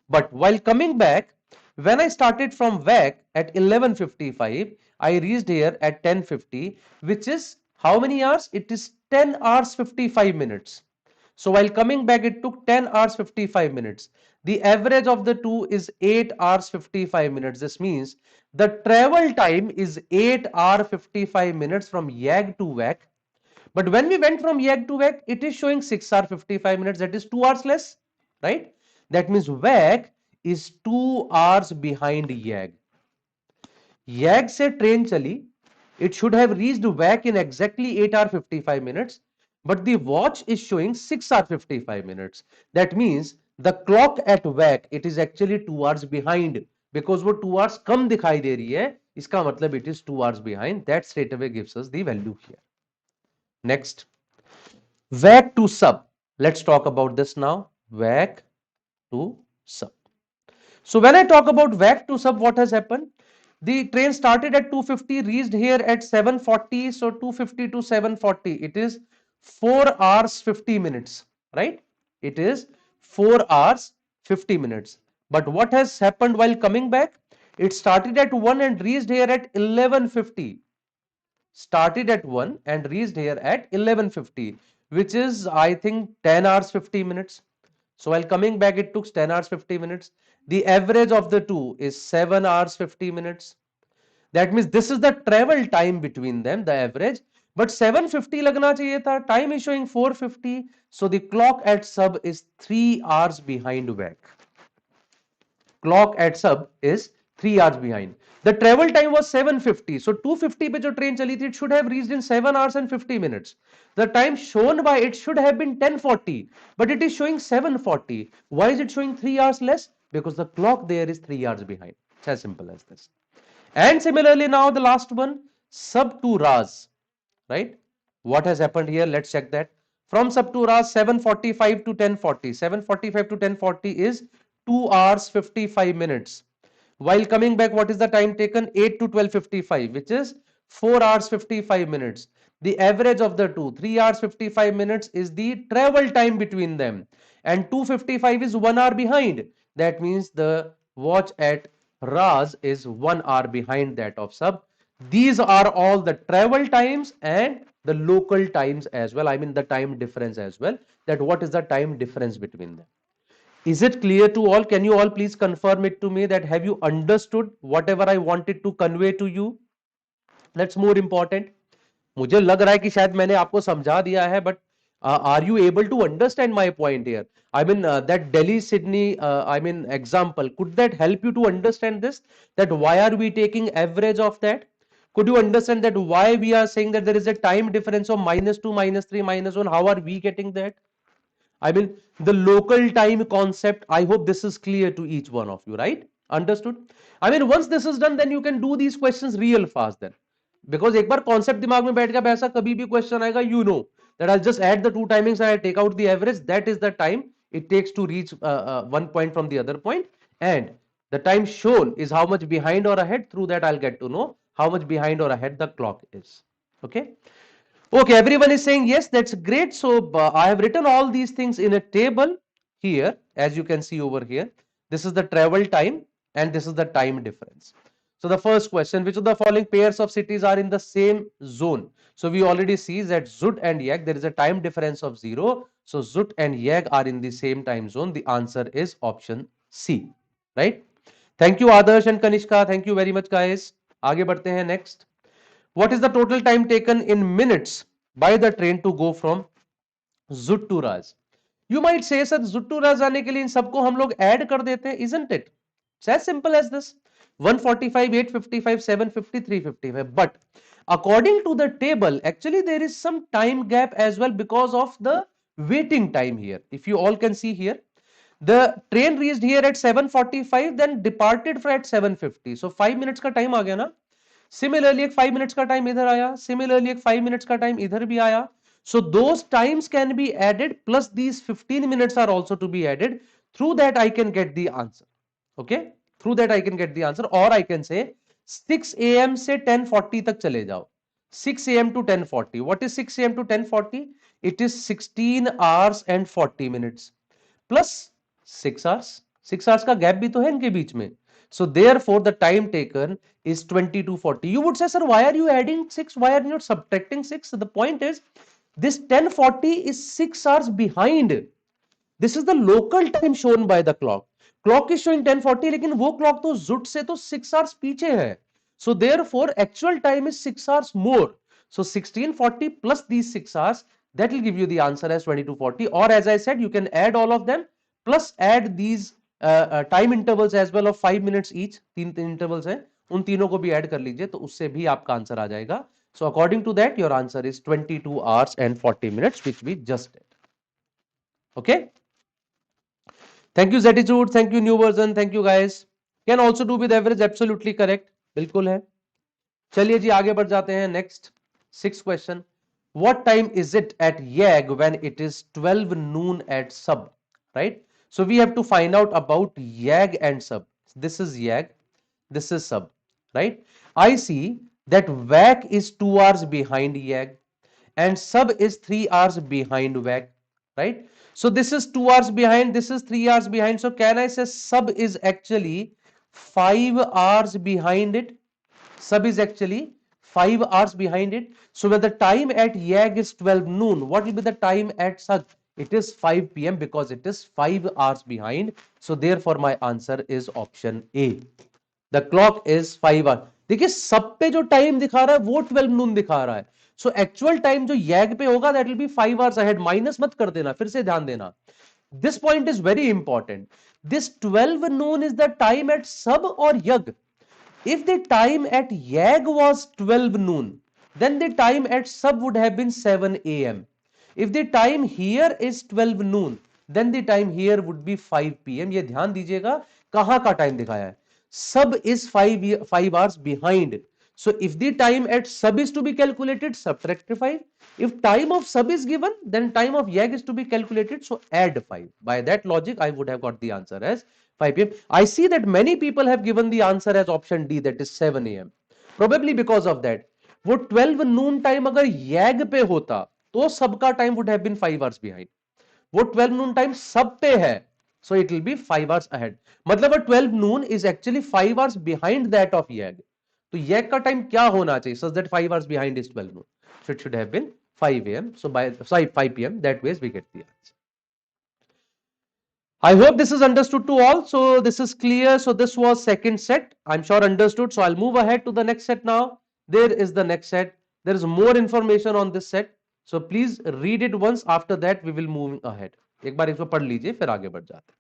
But while coming back, when I started from WAG at 11:55, I reached here at 10:50, which is how many hours? It is 10 hours 55 minutes. So while coming back, it took 10 hours 55 minutes. The average of the two is 8 hours 55 minutes. This means the travel time is 8 hours 55 minutes from YAG to WAG. But when we went from YAG to WAG, it is showing 6 hours 55 minutes. That is 2 hours less, right? That means WAG is 2 hours behind YAG. YAG से train चली, it should have reached WAG in exactly 8 hours 55 minutes. But the watch is showing 6 hours 55 minutes. That means the clock at WAG, it is actually 2 hours behind. Because वो 2 hours कम दिखाई दे रही है, इसका मतलब it is 2 hours behind. That straight away gives us the value here. Next, WAG to sub. Let's talk about this now. WAG to sub. So when I talk about WAG to sub, what has happened? The train started at 2:50, reached here at 7:40. So 2:50 to 7:40, it is 4 hours 50 minutes, right? It is 4 hours 50 minutes. But what has happened while coming back? It started at 1 and reached here at 11:50. Started at 1 and reached here at 11:50, which is I think 10 hours 50 minutes. So while coming back, it took 10 hours 50 minutes. The average of the two is 7 hours 50 minutes. That means this is the travel time between them, the average. But 7:50 लगना चाहिए था. Time is showing 4:50. So the clock at sub is 3 hours behind WAG. Clock at sub is 3 hours behind. The travel time was 7:50. So 2:50 पे जो train चली थी, it should have reached in 7 hours and 50 minutes. The time shown by it should have been 10:40, but it is showing 7:40. Why is it showing 3 hours less? Because the clock there is 3 hours behind. It's as simple as this. And similarly, now the last one, sub to RAS, right? What has happened here? Let's check that. From sub to RAS, 7:45 to 10:40. 7:45 to 10:40 is 2 hours 55 minutes. While coming back, what is the time taken? 8 to 12:55, which is 4 hours 55 minutes. The average of the two, 3 hours 55 minutes, is the travel time between them. And 2:55 is 1 hour behind. That means the watch at RAS is 1 hour behind that of sub. These are all the travel times and the local times as well. I mean the time difference as well. That what is the time difference between them. Is it clear to all? Can you all please confirm it to me that have you understood whatever I wanted to convey to you? That's more important. मुझे लग रहा है कि शायद मैंने आपको समझा दिया है, but Are you able to understand my point here? I mean, that Delhi Sydney, example, could that help you to understand this? That why are we taking average of that? Could you understand that why we are saying that there is a time difference of -2, -3, -1? How are we getting that? I mean, the local time concept, I hope this is clear to each one of you, right? Understood? I mean, once this is done, then you can do these questions real fast then. Because एक बार concept दिमाग में बैठ गया, ऐसा कभी भी question आएगा, you know that I'll just add the two timings and I take out the average. That is the time it takes to reach one point from the other point, and the time shown is how much behind or ahead. Through that, I'll get to know how much behind or ahead the clock is. Okay. Okay, everyone is saying yes, that's great. So I have written all these things in a table here, as you can see over here. This is the travel time and this is the time difference. So the first question, which of the following pairs of cities are in the same zone? So we already see that Zut and Yag, there is a time difference of 0. So Zut and Yag are in the same time zone. The answer is option C, right? Thank you Adarsh and Kanishka. Thank you very much guys. आगे बढ़ते हैं next. What is the total time taken in minutes by the train to go from Zut to Raj? You might say, sir, Zut to Raj जाने के लिए इन सबको हम लोग add कर देते हैं, isn't it? It's as simple as this. 145, 855, 750, 355. But according to the table, actually there is some time gap as well because of the waiting time here. If you all can see here, the train reached here at 7:45, then departed for at 7:50. So 5 minutes का time आ गया ना? Similarly, एक 5 minutes का time इधर आया. Similarly, एक 5 minutes का time इधर भी आया. So those times can be added plus these 15 minutes are also to be added. Through that I can get the answer. Okay? Through that I can get the answer, or I can say 6 a.m. से 10:40 तक चले जाओ. 6 a.m. to 10:40. What is 6 a.m. to 10:40? It is 16 hours and 40 minutes. Plus 6 hours. 6 hours का gap भी तो है इनके बीच में. So therefore the time taken is 20 to 40. You would say, sir, why are you adding 6? Why are you not subtracting 6? The point is, this 10:40 is 6 hours behind. This is the local time shown by the clock. Clock is showing 10:40, लेकिन वो clock तो Zut से तो 6 hours पीछे है. So therefore actual time is 6 hours more. So 1640 plus these 6 hours, that will give you the answer as 2240. Or as I said, you can add all of them plus add these time intervals as well of 5 minutes each. तीन intervals हैं, उन तीनों को भी add कर लीजिए तो उससे भी आपका आंसर आ जाएगा. So according to that, your answer is 22 hours and 40 minutes, which we just did. Okay. Thank you Zetitude, thank you new version, thank you guys. Can also do with average, absolutely correct. बिल्कुल है. चलिए जी आगे बढ़ जाते हैं. Next 6th question. What time is it at YAG when it is 12 noon at sub? Right? So we have to find out about YAG and sub. This is YAG, this is sub, right? I see that WAC is 2 hours behind YAG and sub is 3 hours behind WAC, right? So this is 2 hours behind, this is 3 hours behind. So can I say sub is actually 5 hours behind it? Sub is actually 5 hours behind it. So when the time at YAG is 12 noon, what will be the time at sub? It is 5 p.m. because it is 5 hours behind. So therefore my answer is option A. The clock is 5 hours. देखिए सब पे जो time दिखा रहा है वो 12 नून दिखा रहा है. सो एक्चुअल टाइम जो YAG पे होगा that will be 5 hours ahead. Minus मत कर देना, फिर से ध्यान देना. This point is very important. This 12 noon is the time at sub or YAG. If the time at YAG was 12 noon, then the time at sub would have been 7 a.m. If the time here is 12 noon, then the time here would be 5 p.m. ये ध्यान दीजिएगा कहाँ का time दिखाया है. Sub is 5 hours behind. So if the time at sub is to be calculated, subtract 5. If time of sub is given, then time of YAG is to be calculated. So add 5. By that logic, I would have got the answer as 5 p.m. I see that many people have given the answer as option D, that is 7 a.m. Probably because of that. वो 12 noon time अगर YAG पे होता तो सबका time would have been 5 hours behind. वो 12 noon time सब पे है, so it will be 5 hours ahead. मतलब 12 noon is actually 5 hours behind that of YAG. तो YAG का time क्या होना चाहिए such that 5 hours behind is 12 noon? So it should have been 5 a.m. So by 5 p.m. that way we get the answer. I hope this is understood to all. So this is clear. So this was second set. I'm sure understood. So I'll move ahead to the next set now. There is the next set. There is more information on this set. So please read it once. After that, we will move ahead. एक बार इसको पढ़ लीजिए, फिर आगे बढ़ जाते हैं.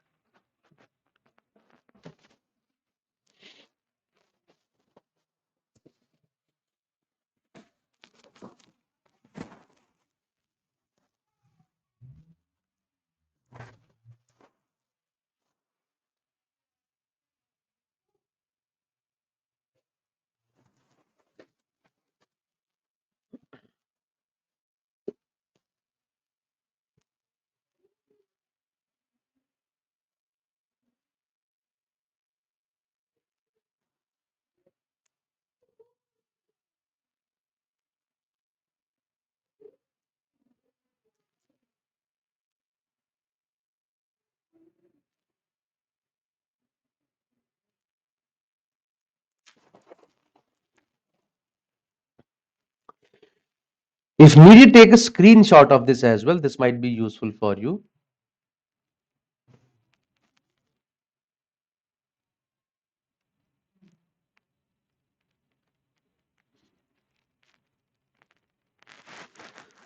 If needed, take a screenshot of this as well. This might be useful for you.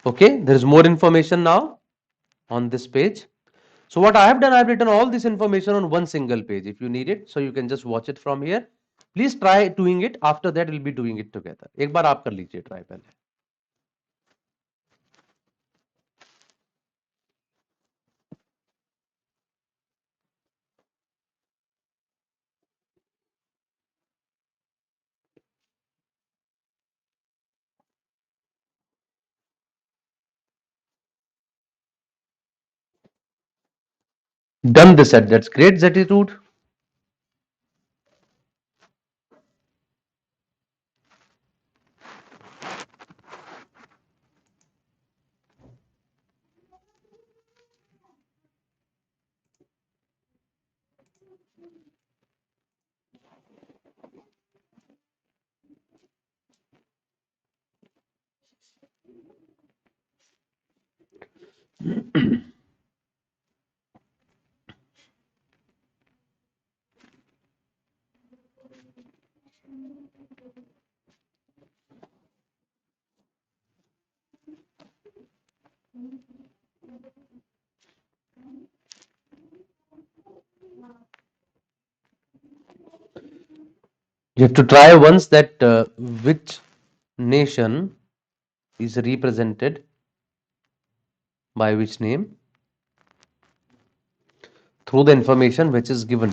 Okay, there is more information now on this page. So what I have done, I have written all this information on one single page. If you need it, so you can just watch it from here. Please try doing it. After that, we'll be doing it together. एक बार आप कर लीजिए try पहले. Done this set. That's great, Zetitude. You have to try once that which nation is represented by which name through the information which is given.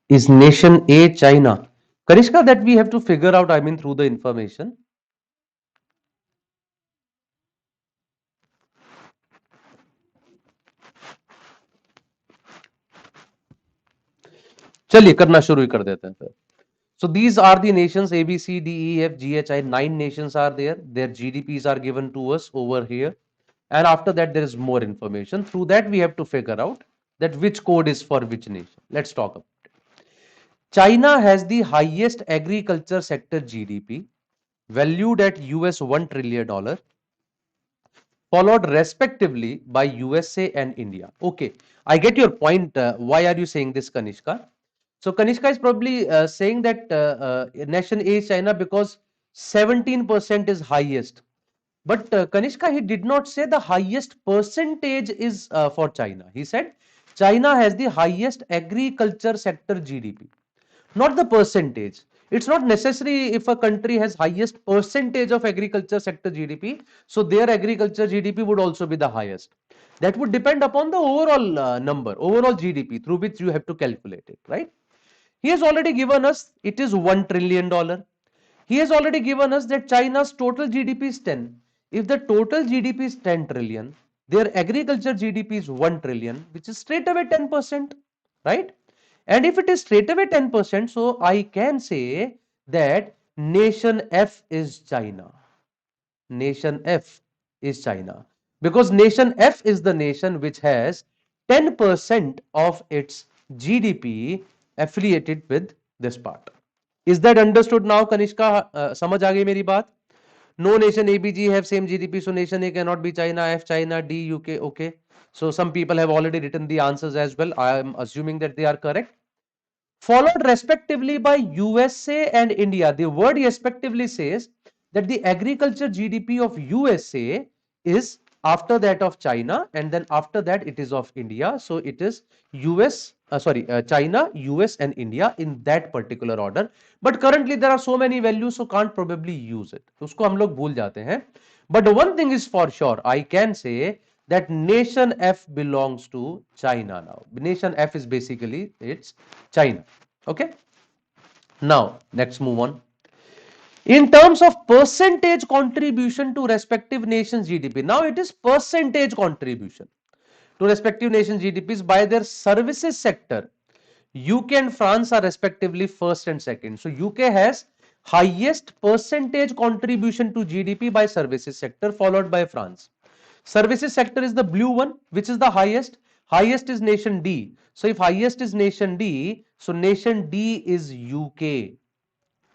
Is nation A China? Karishka, that we have to figure out, I mean, through the information. चलिए करना शुरू कर देते हैं फिर. So these are the nations A, B, C, D, E, F, G, H, I. 9 nations are there. Their GDPs are given to us over here. And after that, there is more information. Through that, we have to figure out that which code is for which nation. Let's talk about it. China has the highest agriculture sector GDP, valued at US $1 trillion, followed respectively by USA and India. Okay, I get your point. Why are you saying this, Kanishka? So Kanishka is probably saying that nation A is China because 17% is highest. But Kanishka, he did not say the highest percentage is for China. He said China has the highest agriculture sector GDP, not the percentage. It's not necessary if a country has highest percentage of agriculture sector GDP, so their agriculture GDP would also be the highest. That would depend upon the overall number, overall GDP through which you have to calculate it, right? He has already given us it is $1 trillion. He has already given us that China's total GDP is 10. If the total GDP is 10 trillion, their agriculture GDP is 1 trillion, which is straight away 10%, right? And if it is straight away 10%, so I can say that nation F is China. Nation F is China, because nation F is the nation which has 10% of its GDP affiliated with this part. Is that understood now, Kanishka? समझ आ गई मेरी बात? No nation ABG have same GDP, so nation A cannot be China, F China, D UK. Okay. So some people have already written the answers as well. I am assuming that they are correct. Followed respectively by USA and India. The word respectively says that the agriculture GDP of USA is after that of China, and then after that it is of India. So it is China, US and India in that particular order. But currently there are so many values, so can't probably use it. उसको हम लोग भूल जाते हैं. But one thing is for sure, I can say that nation F belongs to China now. Nation F is basically it's China. Okay. Now let's move on. In terms of percentage contribution to respective nations GDP, now it is percentage contribution to respective nations GDPs by their services sector. UK and France are respectively first and second. So UK has highest percentage contribution to GDP by services sector, followed by France. Services sector is the blue one, which is the highest. Highest is nation D. So if highest is nation D, so nation D is UK.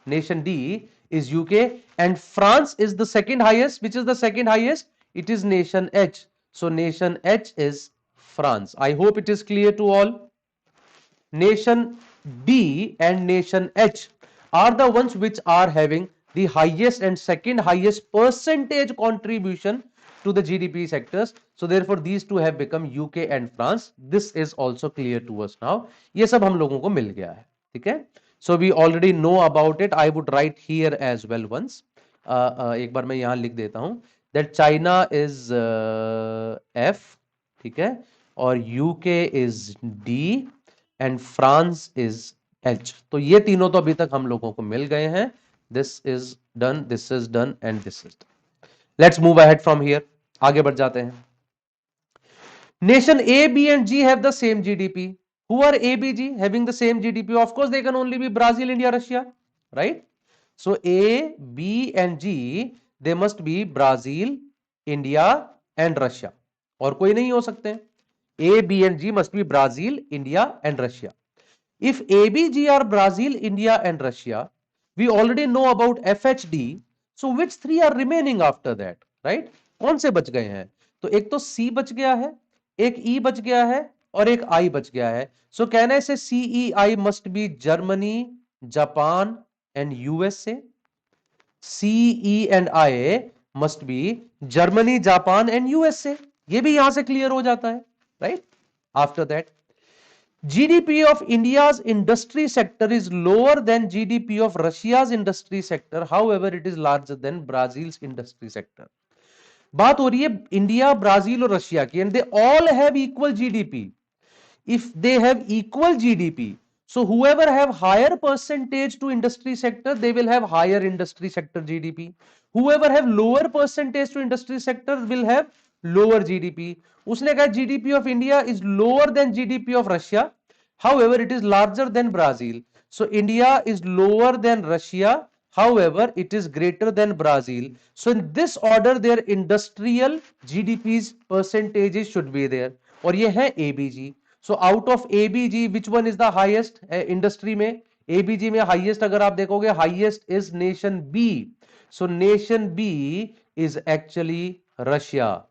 Nation D is UK, and France is the second highest. Which is the second highest? It is nation H. So nation H is France. I hope it is clear to all. Nation D and nation H are the ones which are having the highest and second highest percentage contribution to the GDP sectors. So therefore these two have become UK and France. This is also clear to us now. ये सब हम लोगों को मिल गया है, ठीक है? So we already know about it. I would write here as well once. एक बार मैं यहाँ लिख देता हूँ that China is F, ठीक है? और UK is D and France is H. तो ये तीनों तो अभी तक हम लोगों को मिल गए हैं. This is done, this is done and this is done. Let's move ahead from here. आगे बढ़ जाते हैं. Nation A, B and G have the same GDP. Who are A, B, G having the same GDP? Of course, they can only be Brazil, India, Russia, right? So A, B and G, they must be Brazil, India and Russia. और कोई नहीं हो सकते हैं. A, B and G must be Brazil, India and Russia. If A, B, G are Brazil, India and Russia, we already know about FHD. So which three are remaining after that, right? कौन से बच गए हैं? तो एक तो C बच गया है, एक E बच गया है और एक I बच गया है. So कहने से CEI must be Germany, Japan and USA. CE and I must be Germany, Japan and USA. ये भी यहां से क्लियर हो जाता है, right? After that, GDP of India's industry sector is lower than GDP of Russia's industry sector. However, it is larger than Brazil's industry sector. बात हो रही है इंडिया, ब्राजील और रशिया की, and they all have equal GDP. If they have equal GDP, so whoever have higher percentage to industry sector, they will have higher industry sector GDP. Whoever have lower percentage to industry sector will have lower GDP. उसने कहा GDP of India is lower than GDP of Russia. However, it is larger than Brazil. So India is lower than Russia. However, it is greater than Brazil. So in this order, their industrial GDP's percentages should be there. और ये है ABG. So out of ABG, which one is the highest industry में? ABG में highest अगर आप देखोगे, highest is nation B. So nation B is actually Russia.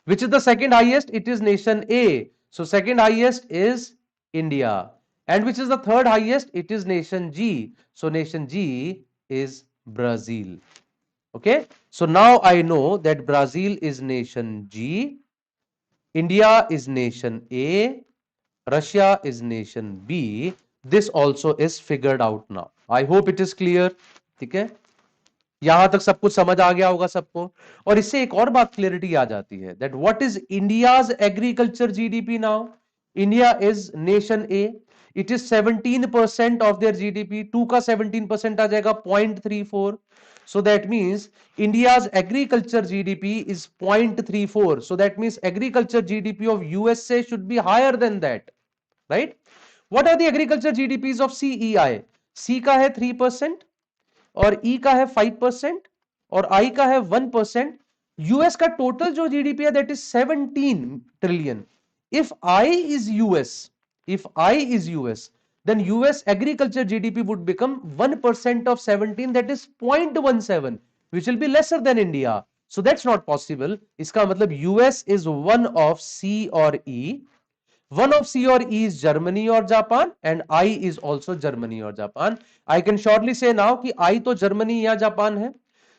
Which is the second highest? It is nation A. So second highest is India. And which is the third highest? It is nation G. So nation G is Brazil. Okay. So now I know that Brazil is nation G. India is nation A. Russia is nation B. This also is figured out now. I hope it is clear. ठीक है. यहां तक सब कुछ समझ आ गया होगा सबको. और इससे एक और बात क्लियरिटी आ जाती है that what is India's agriculture GDP now? India is nation A. It is 17% of their GDP, 2 का 17% आ जाएगा 0.34. So that means India's agriculture GDP is 0.34. So that means agriculture GDP of USA should be higher than that, right? What are the agriculture GDPs of CEI? C का है 3% और E का है 5% और I का है 1%. US का total जो जीडीपी है that is 17 trillion. If I is US, then US agriculture GDP would become 1% of 17, that is 0.17, which will be lesser than India. So that's not possible. इसका मतलब US is one of C or E. One of C or E is Germany or Japan, and I is also Germany or Japan. I can surely say now कि I तो Germany या Japan है.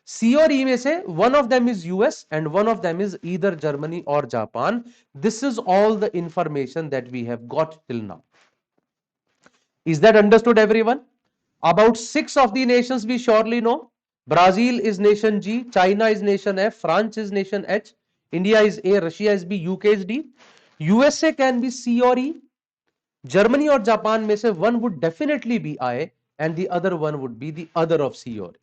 C और E में से one of them is US and one of them is either Germany or Japan. This is all the information that we have got till now. Is that understood, everyone? About 6 of the nations we surely know. Brazil is nation G, China is nation F, France is nation H, India is A, Russia is B, UK is D. USA can be C or E. Germany or Japan में से one would definitely be I and the other one would be the other of C or E.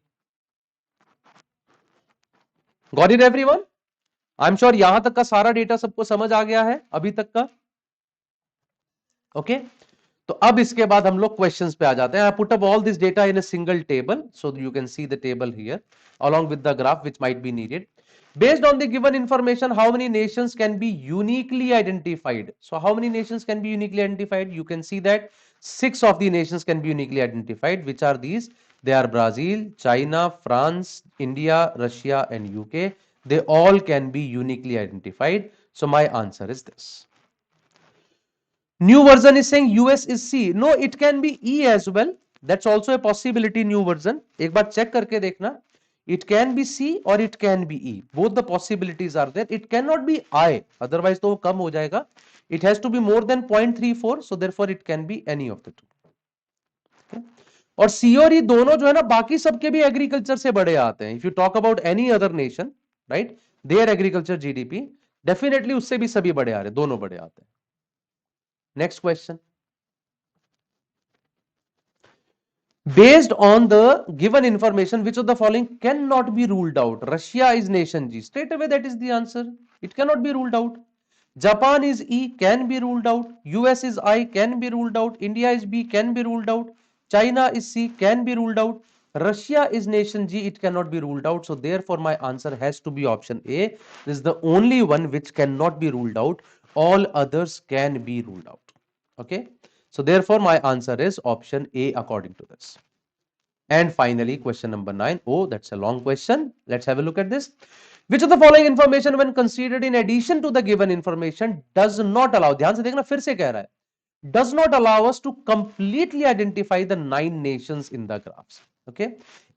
Got it, everyone? I'm sure यहां तक का सारा data सबको समझ आ गया है अभी तक का. ओके तो अब इसके बाद हम लोग क्वेश्चंस पे आ जाते हैं. I put up all this data in a single table so you can see the table here along with the graph which might be needed. Based on the given information, how many nations can be uniquely identified? So how many nations can be uniquely identified? You can see that 6 of the nations can be uniquely identified. Which are these? They are Brazil, China, France, India, Russia and UK. They all can be uniquely identified. So my answer is this. New version is saying US is C. No, it can be E as well. That's also a possibility. New version. एक बार check करके देखना. It can be C or it can be E. Both the possibilities are there. It cannot be I. Otherwise तो वो कम हो जाएगा. It has to be more than 0.34. So therefore it can be any of the two. Okay? और C और E दोनों जो है ना बाकी सबके भी एग्रीकल्चर से बड़े आते हैं. If you talk about any other nation, right? Their agriculture GDP definitely उससे भी सभी बड़े आ रहे हैं. दोनों बड़े आते हैं. Next question. Based on the given information, which of the following cannot be ruled out? Russia is nation G. Straight away that is the answer. It cannot be ruled out. Japan is E, can be ruled out. US is I, can be ruled out. India is B, can be ruled out. China is C, can be ruled out. Russia is nation G, it cannot be ruled out. So therefore my answer has to be option A. This is the only one which cannot be ruled out. All others can be ruled out. Okay. So therefore my answer is option A according to this. And finally question number 9. Oh, that's a long question. Let's have a look at this. Which of the following information when considered in addition to the given information does not allow, ध्यान से देखना फिर से कह रहा है, does not allow us to completely identify the 9 nations in the graphs. Okay.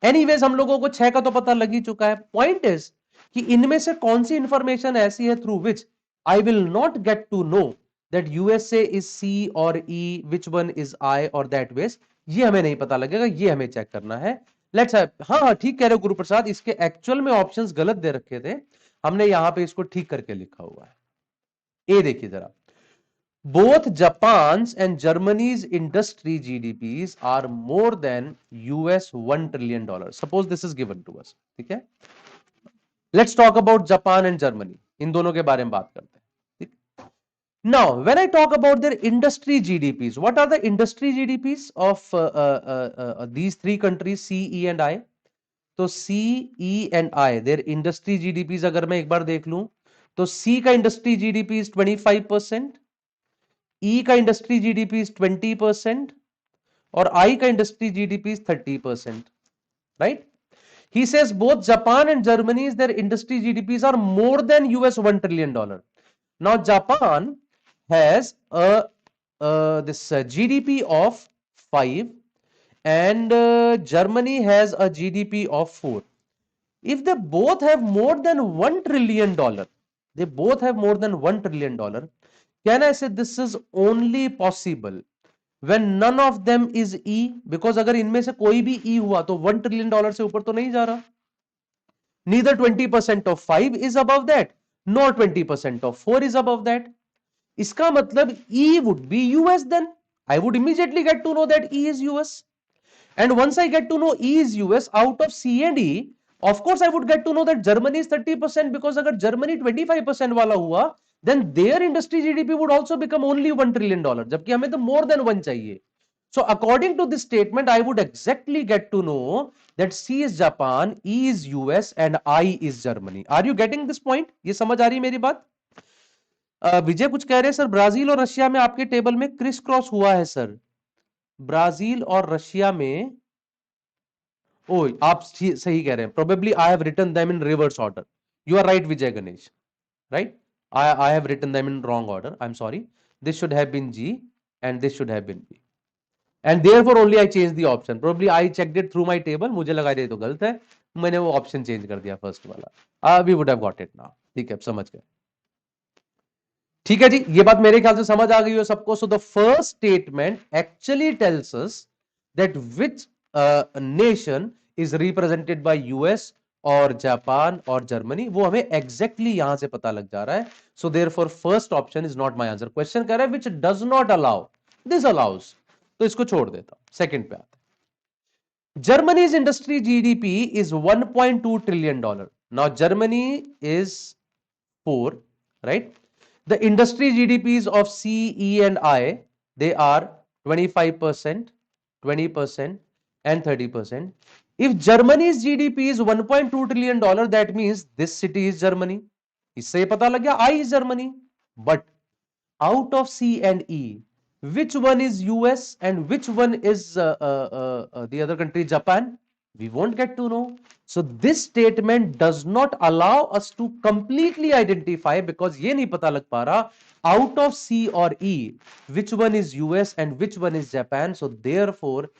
Anyways हम लोगों को 6 का तो पता लग ही चुका है. Point is कि इनमें से कौन सी इंफॉर्मेशन ऐसी है through which I will not get to know that USA is C or E, which one is I or that ways. ये हमें नहीं पता लगेगा, ये हमें चेक करना है. लेट्स हाँ ठीक कह रहे हो गुरु प्रसाद, इसके एक्चुअल में ऑप्शंस गलत दे रखे थे, हमने यहां पे इसको ठीक करके लिखा हुआ है. ए देखिए जरा. Both Japan's and Germany's industry GDPs are more than US $1 trillion. Suppose this is given to us. ठीक है. Let's talk about Japan and Germany. इन दोनों के बारे में बात करते हैं. Now, when I talk about their industry GDPs, what are the industry GDPs of these 3 countries, C, E and I? तो C, E and I, their industry GDPs अगर मैं एक बार देख लूं, तो C का industry GDP is 25%, E का industry GDP is 20%, और I का industry GDP is 30%, right? He says both Japan and Germany's their industry GDPs are more than US $1 trillion. Now, Japan has this GDP of 5 and Germany has a GDP of 4. If they both have more than $1 trillion, they both have more than $1 trillion, can I say this is only possible when none of them is E? Because अगर इनमें से कोई भी E हुआ तो $1 trillion से ऊपर तो नहीं जा रहा. Neither 20% of 5 is above that, nor 20% of 4 is above that. इसका मतलब E would be US then. I would immediately get to know that E is US. And once I get to know E is US, out of C and E, of course I would get to know that Germany is 30%, because agar Germany 25% wala hua, then their industry GDP would also become only $1 trillion, jabki hame to more than one chahiye. So according to this statement, I would exactly get to know that C is Japan, E is US, and I is Germany. Are you getting this point? ये समझ आ रही है मेरी बात? विजय कुछ कह रहे हैं सर, ब्राजील और रशिया में आपके टेबल में क्रिस क्रॉस हुआ है सर। ब्राजील और रशिया में, ओ आप सही कह रहे हैं, probably I have written them in reverse order. You are right Vijay Ganesh, right? I have written them in wrong order, I am sorry. This should have been G and this should have been B, and therefore only I change the option. Probably I checked it through my table, मुझे लगा ये तो गलत है, मैंने वो option change कर दिया फर्स्ट वाला। We would have got it now. ठीक है, समझ गए? ठीक है जी, ये बात मेरे ख्याल से समझ आ गई हो सबको। So the first statement actually tells us that which nation is represented by US और जापान और जर्मनी, वो हमें एग्जैक्टली यहां से पता लग जा रहा है। So therefore first option is not my answer. Question कह रहा है which does not allow, this allows, तो इसको छोड़ देता हूं। सेकंड पे आते हैं। Germany's industry GDP is $1.2 trillion। Now Germany is 4, right? The industry GDPs of C, E, and I, they are 25%, 20%, and 30%. If Germany's GDP is $1.2 trillion, that means this city is Germany. इससे पता लग गया I is Germany. But out of C and E, which one is US and which one is the other country, Japan? We won't get to know. So this statement does not allow us to completely identify, because ये नहीं पता लग पा रहा out of C or E which one is US and which one is Japan. So therefore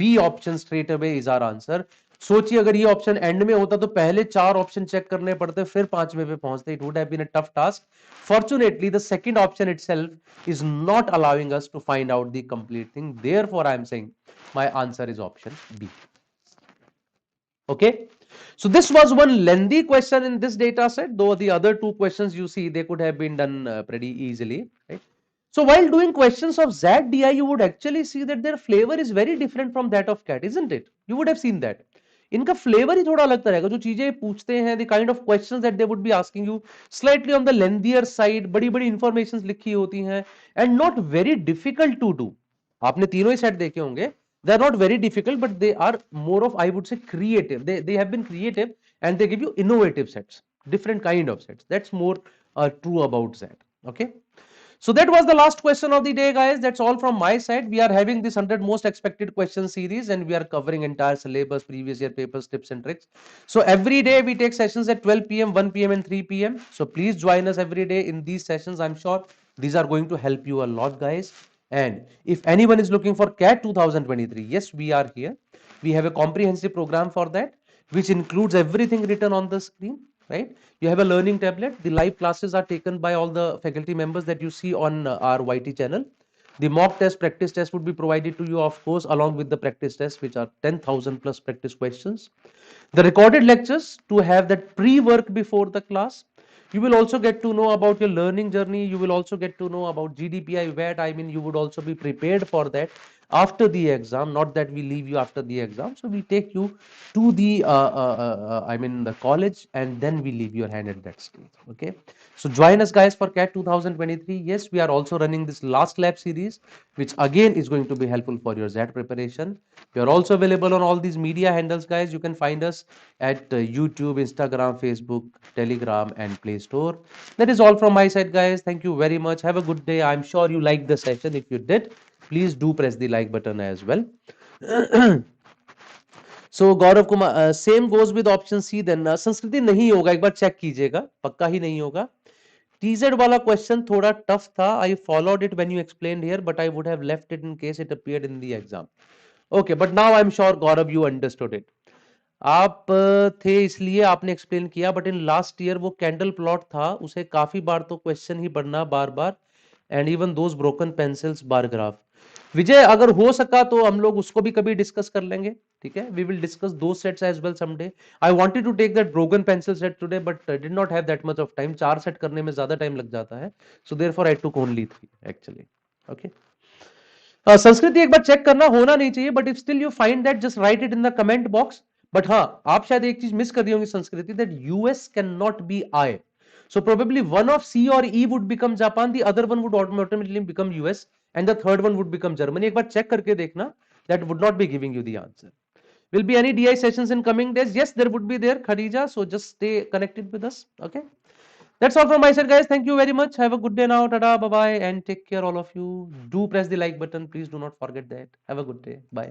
B option straight away is our answer. सोचिए अगर ये option and में होता तो पहले 4 ऑप्शन चेक करने पड़ते, फिर 5वें पे पहुंचते। It would have been a tough task. Fortunately, the second option itself is not allowing us to find out the complete thing. Therefore, I am saying my answer is option B. Okay. So this was one lengthy question in this data set, though the other 2 questions you see, they could have been done pretty easily, right? So while doing questions of XAT DI, you would actually see that their flavor is very different from that of CAT, isn't it? You would have seen that. इनका flavour ही थोड़ा अलग रहेगा, जो चीजें पूछते हैं, the kind of questions that they would be asking you, slightly on the lengthier side, बड़ी बड़ी इंफॉर्मेशन लिखी होती हैं, and not very difficult to do. आपने तीनों ही सेट देखे होंगे, they are not very difficult, but they are more of, I would say, creative. They have been creative and they give you innovative sets, different kind of sets. That's more true about that. Okay. So that was the last question of the day, guys. That's all from my side. We are having this 100 most expected questions series, and we are covering entire syllabus, previous year papers, tips and tricks. So every day we take sessions at 12 p.m., 1 p.m. and 3 p.m. So please join us every day in these sessions. I'm sure these are going to help you a lot, guys. And if anyone is looking for CAT 2023, yes, we are here. We have a comprehensive program for that, which includes everything written on the screen, right? You have a learning tablet. The live classes are taken by all the faculty members that you see on our YT channel. The mock test, practice test would be provided to you, of course, along with the practice tests, which are 10,000 plus practice questions. The recorded lectures to have that pre-work before the class. You will also get to know about your learning journey. You will also get to know about GDPI, VAT. I mean, you would also be prepared for that after the exam, not that we leave you after the exam. So we take you to the the college, and then we leave your hand at that stage. Okay, so join us, guys, for CAT 2023. Yes, we are also running this last lab series, which again is going to be helpful for your XAT preparation. We are also available on all these media handles, guys. You can find us at YouTube, Instagram, Facebook, Telegram, and Play Store. That is all from my side, guys. Thank you very much. Have a good day. I'm sure you liked the session. If you did, please do press the like button as well. So Gaurav Kumar, same goes with option C then. Sanskriti नहीं होगा, एक बार check कीजिएगा, पक्का ही नहीं होगा। TZ वाला question थोड़ा टफ था। I followed it when you explained here, but I would have left it in case it appeared in the exam. Okay, but now I am sure Gaurav you understood it. आप थे इसलिए आपने explain किया, but in last year वो candle plot था, उसे काफी बार तो क्वेश्चन ही पढ़ना बार बार, and even those broken pencils bar graph. विजय, अगर हो सका तो हम लोग उसको भी कभी डिस्कस कर लेंगे, ठीक है? वी विल डिस्कस दो sets as well someday. I wanted to take that broken pencil set today, but did not have that much of time. 4 set करने में ज्यादा टाइम लग जाता है, so therefore I took only 3 actually. Okay, Sanskriti एक बार check करना, होना नहीं चाहिए, but if still you find that just write it in the comment box. But हाँ, आप शायद एक चीज मिस कर दी होंगी Sanskriti, that US can not be I. So probably one of C or E would become Japan, the other one would automatically become US, and the third one would become Germany. एक बार check करके देखना, that would not be giving you the answer. Will be any DI sessions in coming days? Yes, there would be there, Khadija. So just stay connected with us. Okay. That's all from my side, guys. Thank you very much. Have a good day now. Tada, bye bye, and take care, all of you. Do press the like button. Please do not forget that. Have a good day. Bye.